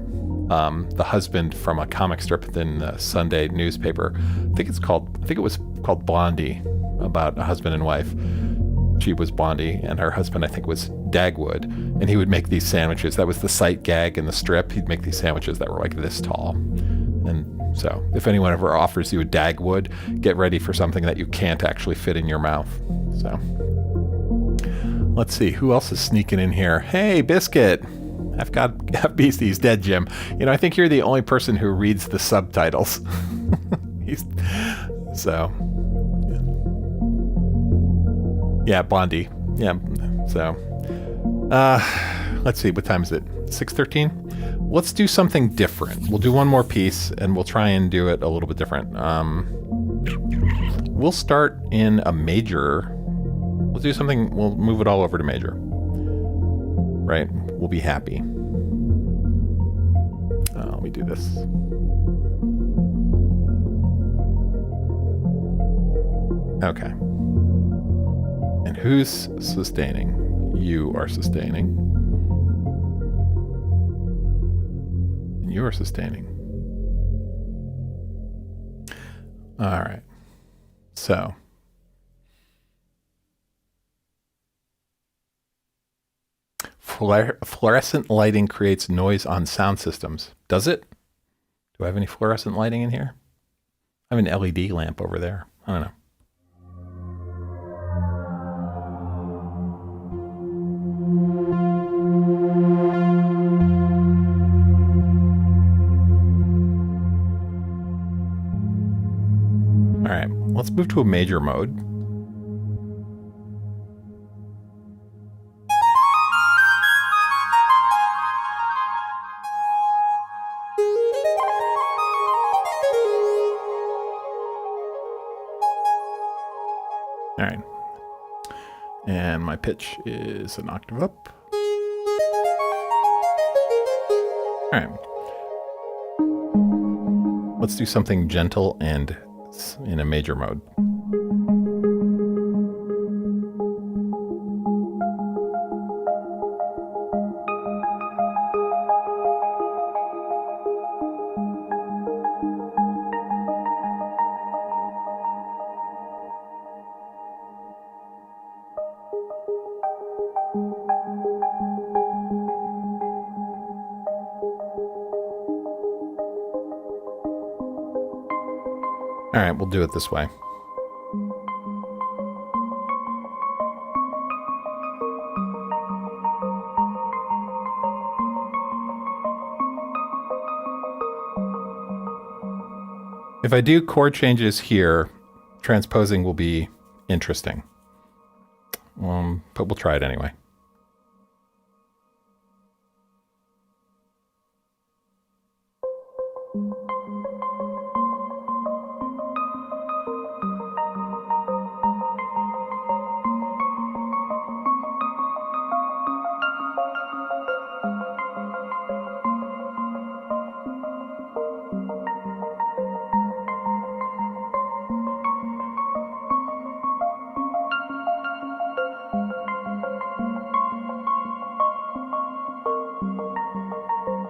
the husband from a comic strip in the Sunday newspaper. I think it was called Blondie, about a husband and wife. She was Blondie, and her husband, I think, was Dagwood. And he would make these sandwiches. That was the sight gag in the strip. He'd make these sandwiches that were like this tall. And so if anyone ever offers you a Dagwood, get ready for something that you can't actually fit in your mouth. So let's see, who else is sneaking in here? Hey, Biscuit. I've got Beastie's dead, Jim. I think you're the only person who reads the subtitles. Yeah, Blondie. Yeah, so. Let's see, what time is it? 6:13? Let's do something different. We'll do one more piece, and we'll try and do it a little bit different. we'll start in a major. We'll do something, we'll move it all over to major. Right? We'll be happy. Let me do this. Okay. And who's sustaining? You are sustaining. And you are sustaining. All right. So. Fluorescent lighting creates noise on sound systems. Does it? Do I have any fluorescent lighting in here? I have an LED lamp over there. I don't know. All right, let's move to a major mode. All right, and my pitch is an octave up. All right, let's do something gentle and in a major mode. All right, we'll do it this way. If I do chord changes here, transposing will be interesting. But we'll try it anyway.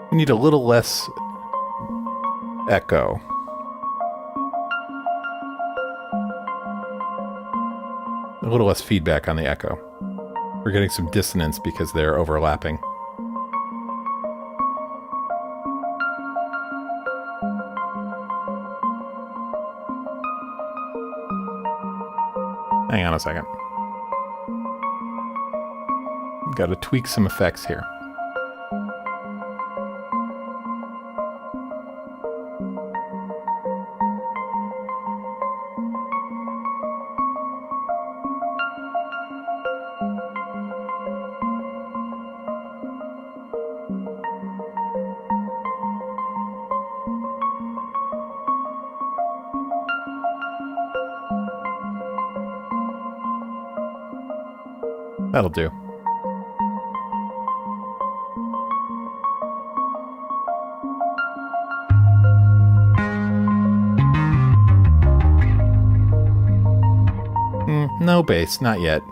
We need a little less echo. A little less feedback on the echo. We're getting some dissonance because they're overlapping. Hang on a second. Got to tweak some effects here. That'll do. No bass, not yet.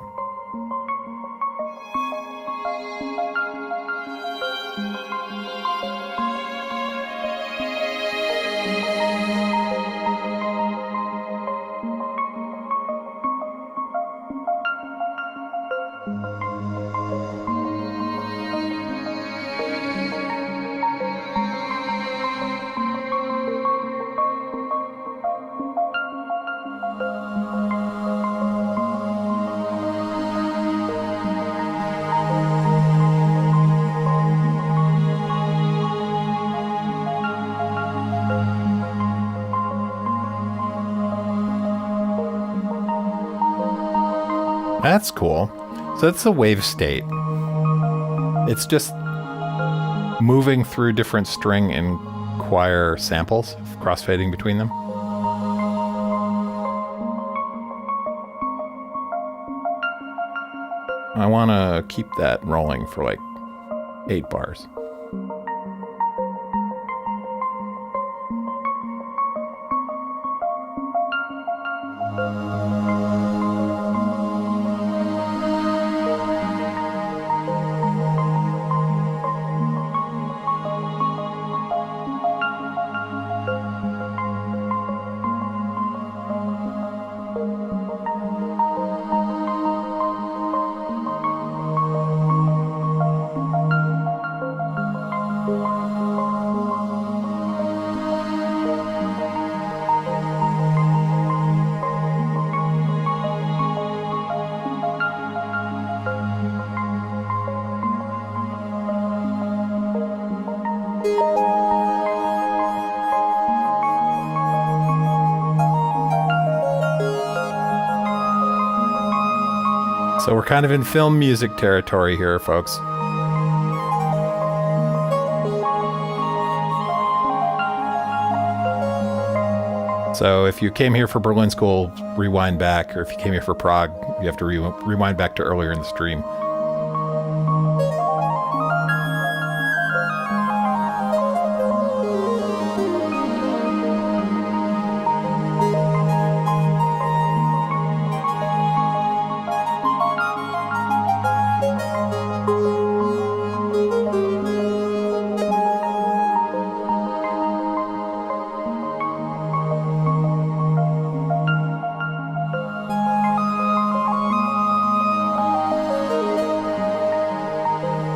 That's cool. So that's the wave state. It's just moving through different string and choir samples, crossfading between them. I want to keep that rolling for like 8 bars. So we're kind of in film music territory here, folks. So if you came here for Berlin School, rewind back, or if you came here for Prog, you have to rewind back to earlier in the stream.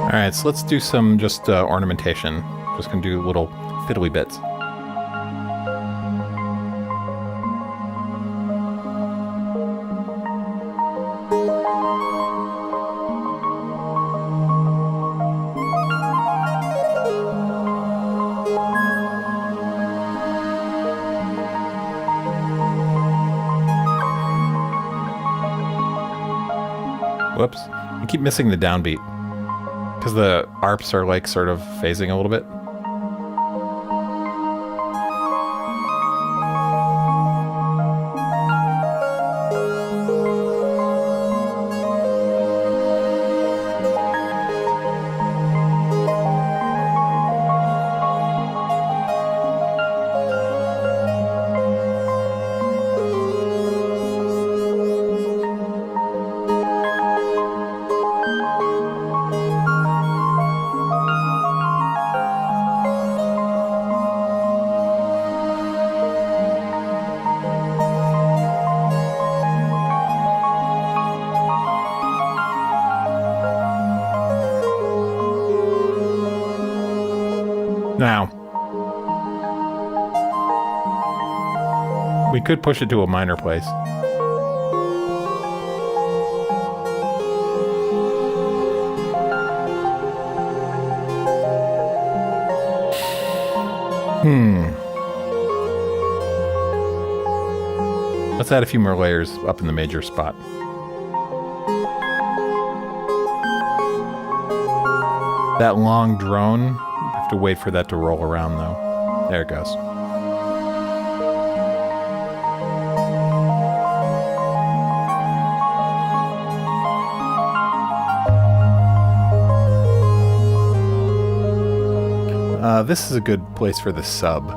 All right, so let's do some just ornamentation. Just gonna do little fiddly bits. Whoops, I keep missing the downbeat. Because the arps are like sort of phasing a little bit. Now, we could push it to a minor place. Let's add a few more layers up in the major spot. That long drone, I have to wait for that to roll around though. There it goes. This is a good place for the sub.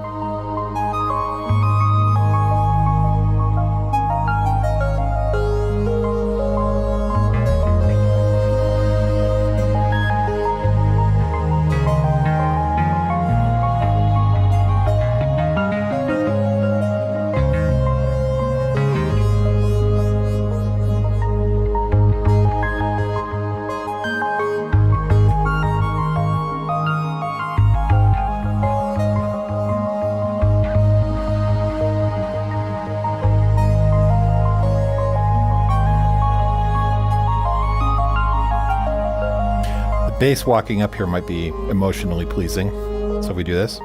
Bass walking up here might be emotionally pleasing. So if we do this.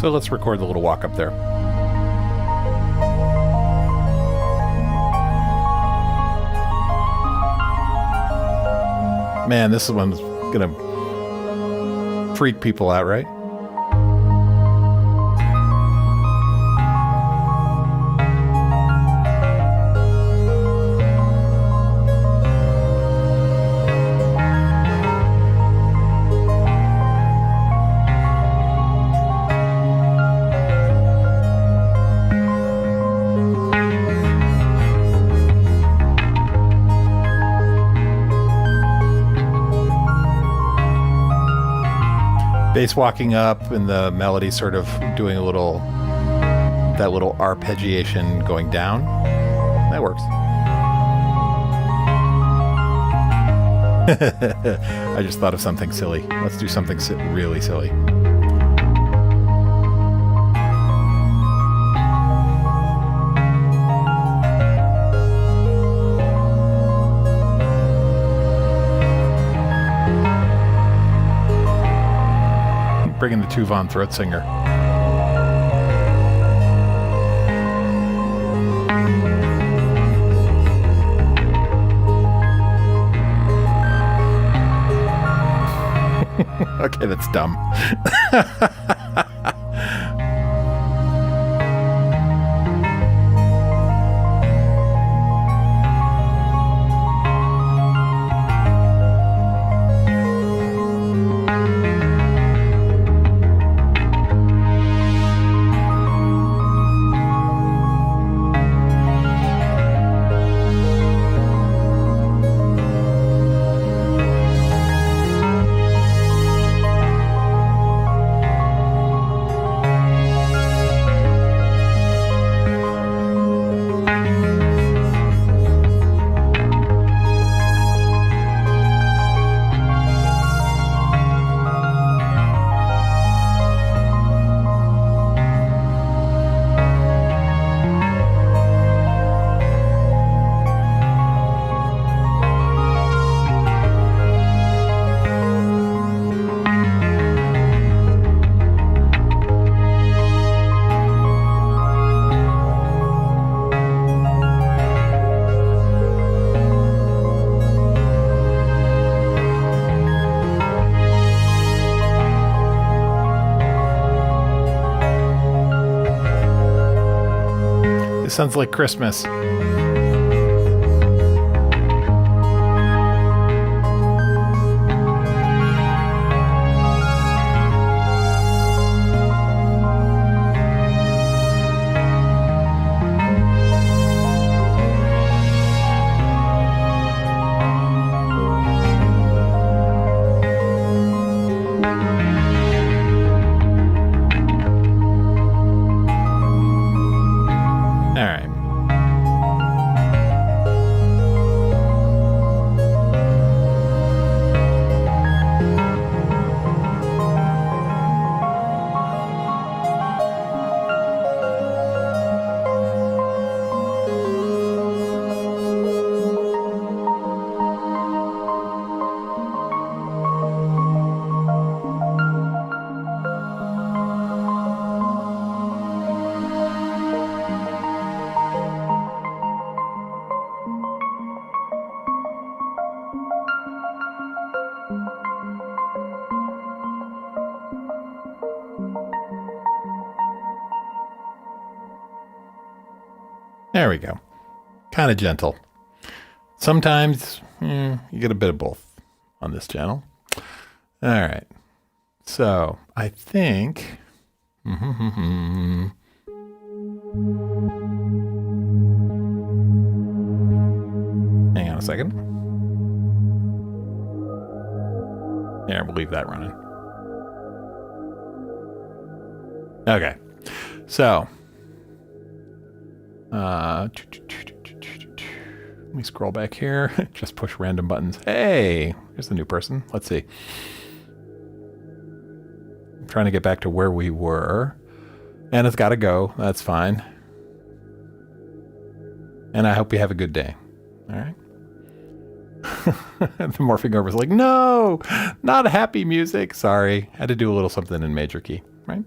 So let's record the little walk up there. Man, this one's gonna freak people out, right? Bass walking up and the melody sort of doing a little, that little arpeggiation going down. That works. I just thought of something silly. Let's do something really silly. Bringing the Tuvan throat singer. Okay, that's dumb. Sounds like Christmas. There we go. Kind of gentle. Sometimes you get a bit of both on this channel. All right. So I think... Hang on a second. Yeah, we'll leave that running. Okay. So... let me scroll back here. Just push random buttons. Hey, here's the new person. Let's see. I'm trying to get back to where we were. And it's got to go. That's fine. And I hope you have a good day. All right. The morphing over is like, no, not happy music. Sorry. Had to do a little something in major key, right?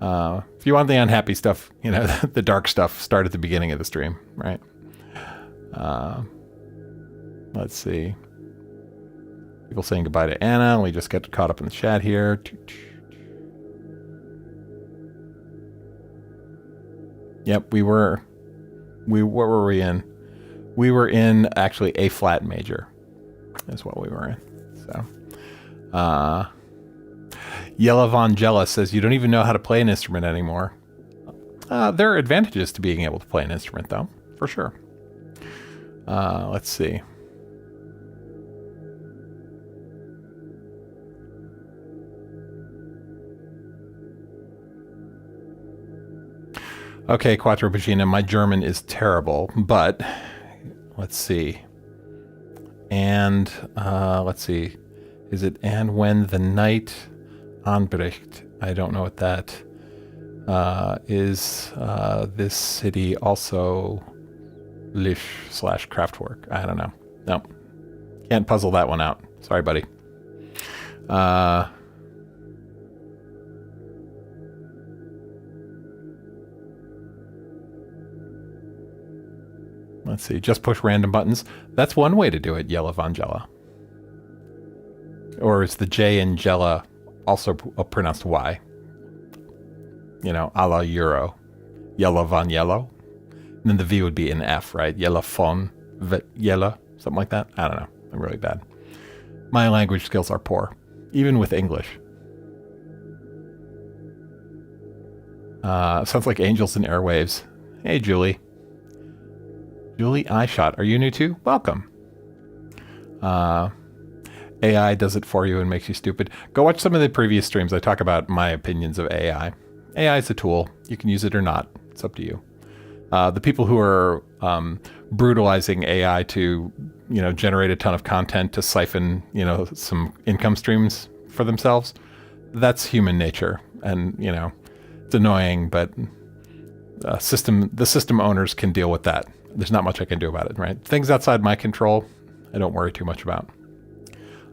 If you want the unhappy stuff, the dark stuff, start at the beginning of the stream, right? Let's see. People saying goodbye to Anna. We just got caught up in the chat here. Yep, what were we in? We were in actually A flat major is what we were in. So, Yella Von Jella says, you don't even know how to play an instrument anymore. There are advantages to being able to play an instrument, though, for sure. Let's see. Okay, Quattro Pagina, my German is terrible, but let's see. And let's see. Is it and when the night anbricht? I don't know what that is. This city also Lish/Kraftwerk. I don't know. No, can't puzzle that one out. Sorry, buddy. Let's see. Just push random buttons. That's one way to do it, Yella Von Jella. Or is the J in Jella also pronounced Y? A la Euro. Yella Von Yellow. And then the V would be an F, right? Yella Von Yella. Something like that. I don't know. I'm really bad. My language skills are poor. Even with English. Sounds like Angels and Airwaves. Hey, Julie. Julie iShot, are you new too? Welcome. AI does it for you and makes you stupid. Go watch some of the previous streams. I talk about my opinions of AI. AI is a tool. You can use it or not. It's up to you. The people who are brutalizing AI to, generate a ton of content to siphon, some income streams for themselves, that's human nature. And, it's annoying, but the system owners can deal with that. There's not much I can do about it, right? Things outside my control, I don't worry too much about.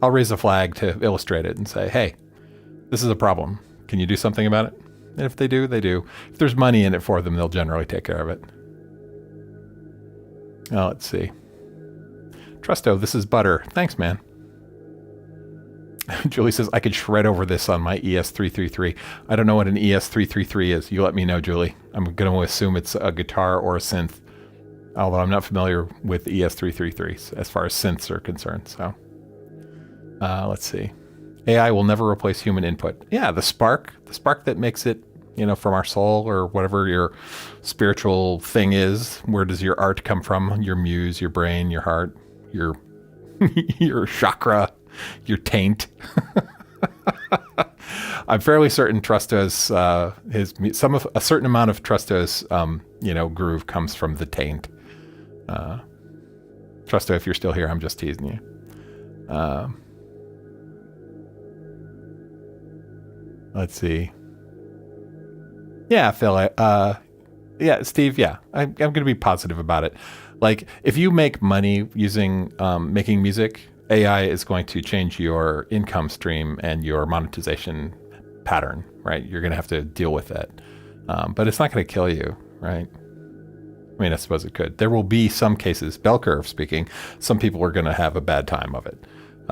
I'll raise a flag to illustrate it and say, hey, this is a problem. Can you do something about it? And if they do, they do. If there's money in it for them, they'll generally take care of it. Now, let's see. Trusto, this is Butter. Thanks, man. Julie says, I could shred over this on my ES333. I don't know what an ES333 is. You let me know, Julie. I'm going to assume it's a guitar or a synth. Although I'm not familiar with ES333s as far as synths are concerned. So let's see. AI will never replace human input. Yeah, the spark that makes it, from our soul or whatever your spiritual thing is. Where does your art come from? Your muse, your brain, your heart, your your chakra, your taint. I'm fairly certain Trusto's a certain amount of Trusto's groove comes from the taint. Trusto, if you're still here, I'm just teasing you. Let's see. Yeah, Phil. Yeah, Steve. Yeah, I'm going to be positive about it. Like, if you make money using making music, AI is going to change your income stream and your monetization pattern, right? You're going to have to deal with that. But it's not going to kill you, right? I mean, I suppose it could. There will be some cases, bell curve speaking, some people are going to have a bad time of it.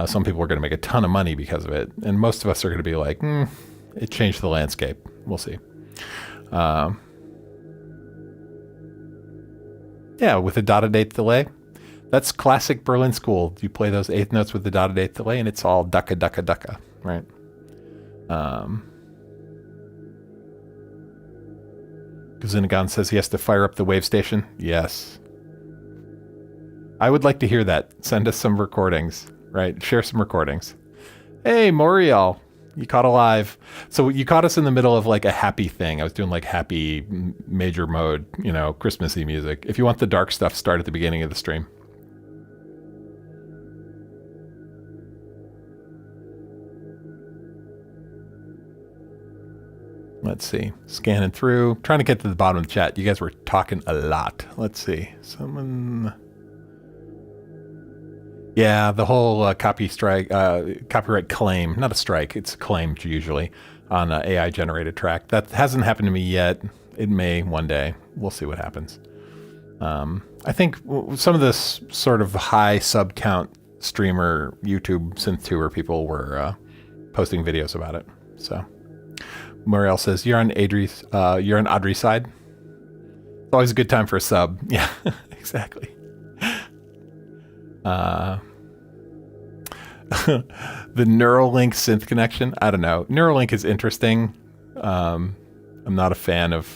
Some people are going to make a ton of money because of it. And most of us are going to be like, it changed the landscape. We'll see. Yeah, with a dotted eighth delay. That's classic Berlin school. You play those eighth notes with the dotted eighth delay, and it's all ducka, ducka, ducka, right? Kazinagon says he has to fire up the wave station. Yes. I would like to hear that. Send us some recordings, right? Share some recordings. Hey, Moriel, you caught alive. So you caught us in the middle of like a happy thing. I was doing like happy major mode, Christmassy music. If you want the dark stuff, start at the beginning of the stream. Let's see. Scanning through. Trying to get to the bottom of the chat. You guys were talking a lot. Let's see. Someone... Yeah, the whole copyright claim. Not a strike. It's a claim, usually. on an AI generated track. That hasn't happened to me yet. It may one day. We'll see what happens. I think some of this sort of high sub count streamer YouTube synth tour people were posting videos about it. So Muriel says you're on Audrey's side. It's always a good time for a sub. Yeah, exactly. The Neuralink synth connection. I don't know. Neuralink is interesting. I'm not a fan of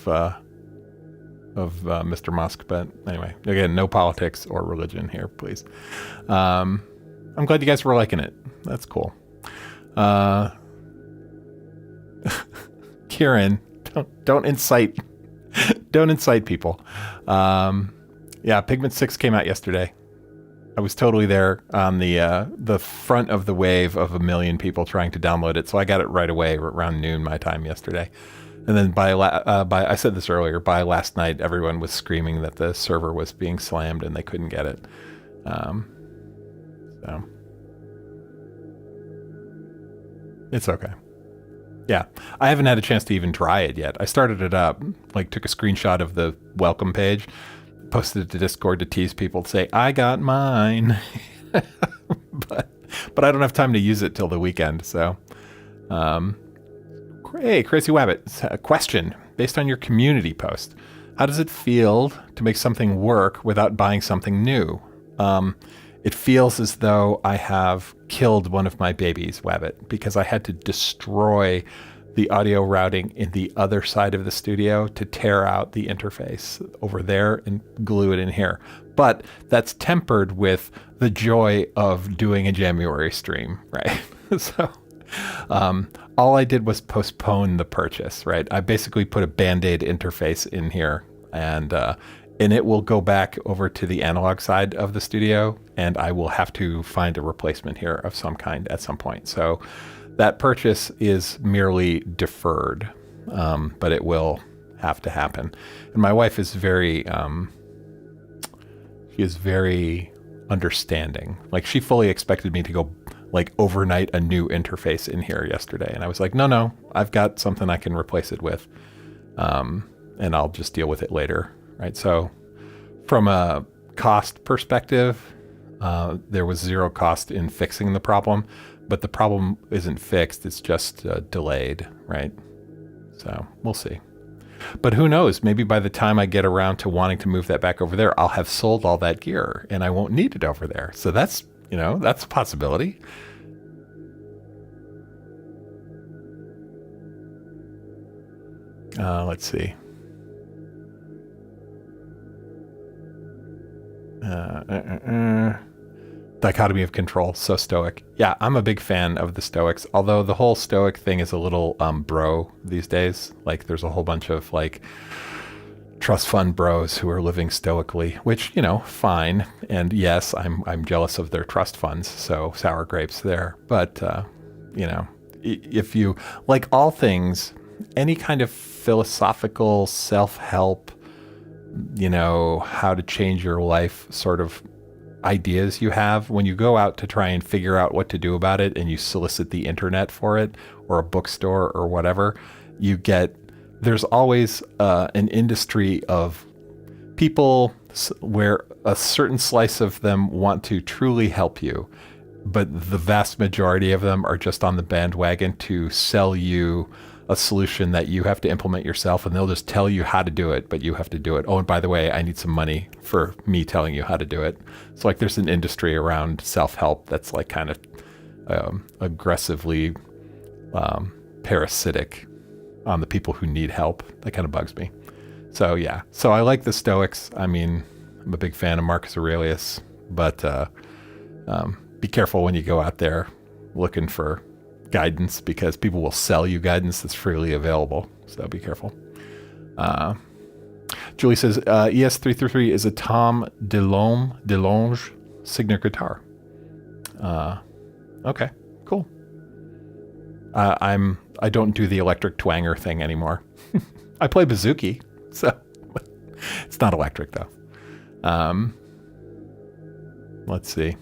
Mr. Musk, but anyway, again, no politics or religion here, please. I'm glad you guys were liking it. That's cool. Kieran, don't incite people. Yeah, Pigment 6 came out yesterday. I was totally there on the front of the wave of 1 million people trying to download it, so I got it right away around noon my time yesterday. And then by I said this earlier, by last night, everyone was screaming that the server was being slammed and they couldn't get it. So it's okay. Yeah, I haven't had a chance to even try it yet. I started it up, like took a screenshot of the welcome page, posted it to Discord to tease people to say, I got mine. but I don't have time to use it till the weekend. So, hey, Crazy Wabbit, a question based on your community post. How does it feel to make something work without buying something new? It feels as though I have killed one of my babies, Wabbit, because I had to destroy the audio routing in the other side of the studio to tear out the interface over there and glue it in here. But that's tempered with the joy of doing a January stream, right? So all I did was postpone the purchase, right? I basically put a Band-Aid interface in here, and it will go back over to the analog side of the studio, and I will have to find a replacement here of some kind at some point. So that purchase is merely deferred, but it will have to happen. And my wife is very understanding. Like, she fully expected me to go like overnight a new interface in here yesterday. And I was like, no, I've got something I can replace it with. And I'll just deal with it later. Right. So from a cost perspective, there was zero cost in fixing the problem, but the problem isn't fixed. It's just delayed. Right. So we'll see. But who knows? Maybe by the time I get around to wanting to move that back over there, I'll have sold all that gear and I won't need it over there. So that's a possibility. Let's see. Dichotomy of control, so stoic. Yeah, I'm a big fan of the Stoics, although the whole Stoic thing is a little bro these days. Like, there's a whole bunch of like trust fund bros who are living stoically, which, fine. And yes, I'm jealous of their trust funds, so sour grapes there. But if you like all things, any kind of philosophical self-help, how to change your life sort of ideas you have, when you go out to try and figure out what to do about it and you solicit the internet for it or a bookstore or whatever, there's always an industry of people where a certain slice of them want to truly help you, but the vast majority of them are just on the bandwagon to sell you a solution that you have to implement yourself, and they'll just tell you how to do it, but you have to do it. Oh, and by the way, I need some money for me telling you how to do it. So like there's an industry around self-help that's like kind of aggressively parasitic on the people who need help. That kind of bugs me. So yeah, so I like the Stoics. I mean, I'm a big fan of Marcus Aurelius, but be careful when you go out there looking for guidance, because people will sell you guidance that's freely available. So be careful. Julie says, ES333 is a Tom DeLonge Signature guitar. Okay, cool. I don't do the electric twanger thing anymore. I play bouzouki, so it's not electric though. Let's see.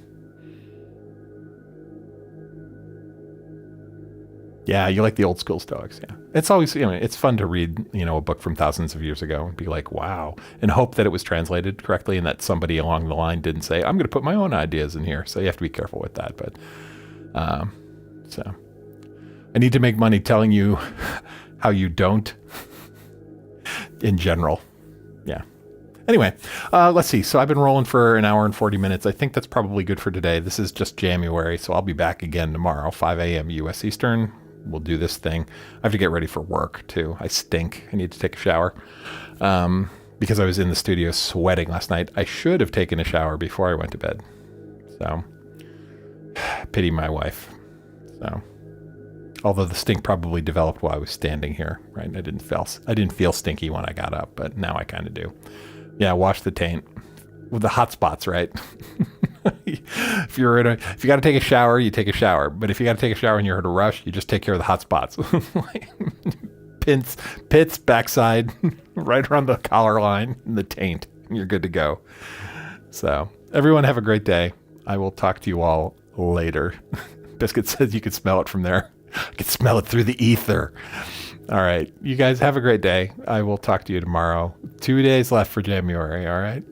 Yeah, you like the old school Stoics. Yeah, it's always, it's fun to read, a book from thousands of years ago and be like, wow, and hope that it was translated correctly and that somebody along the line didn't say, I'm going to put my own ideas in here. So you have to be careful with that. But so I need to make money telling you how you don't in general. Yeah. Anyway, let's see. So I've been rolling for an hour and 40 minutes. I think that's probably good for today. This is just January, so I'll be back again tomorrow, 5 a.m. U.S. Eastern. We'll do this thing. I have to get ready for work, too. I stink. I need to take a shower because I was in the studio sweating last night. I should have taken a shower before I went to bed. So, pity my wife. So, although the stink probably developed while I was standing here, right? I didn't feel stinky when I got up, but now I kind of do. Yeah, wash the taint with the hot spots, right? If you got to take a shower, you take a shower. But if you got to take a shower and you're in a rush, you just take care of the hot spots. Pits, backside, right around the collar line, and the taint. You're good to go. So, everyone have a great day. I will talk to you all later. Biscuit says you could smell it from there. I could smell it through the ether. All right. You guys have a great day. I will talk to you tomorrow. 2 days left for January. All right.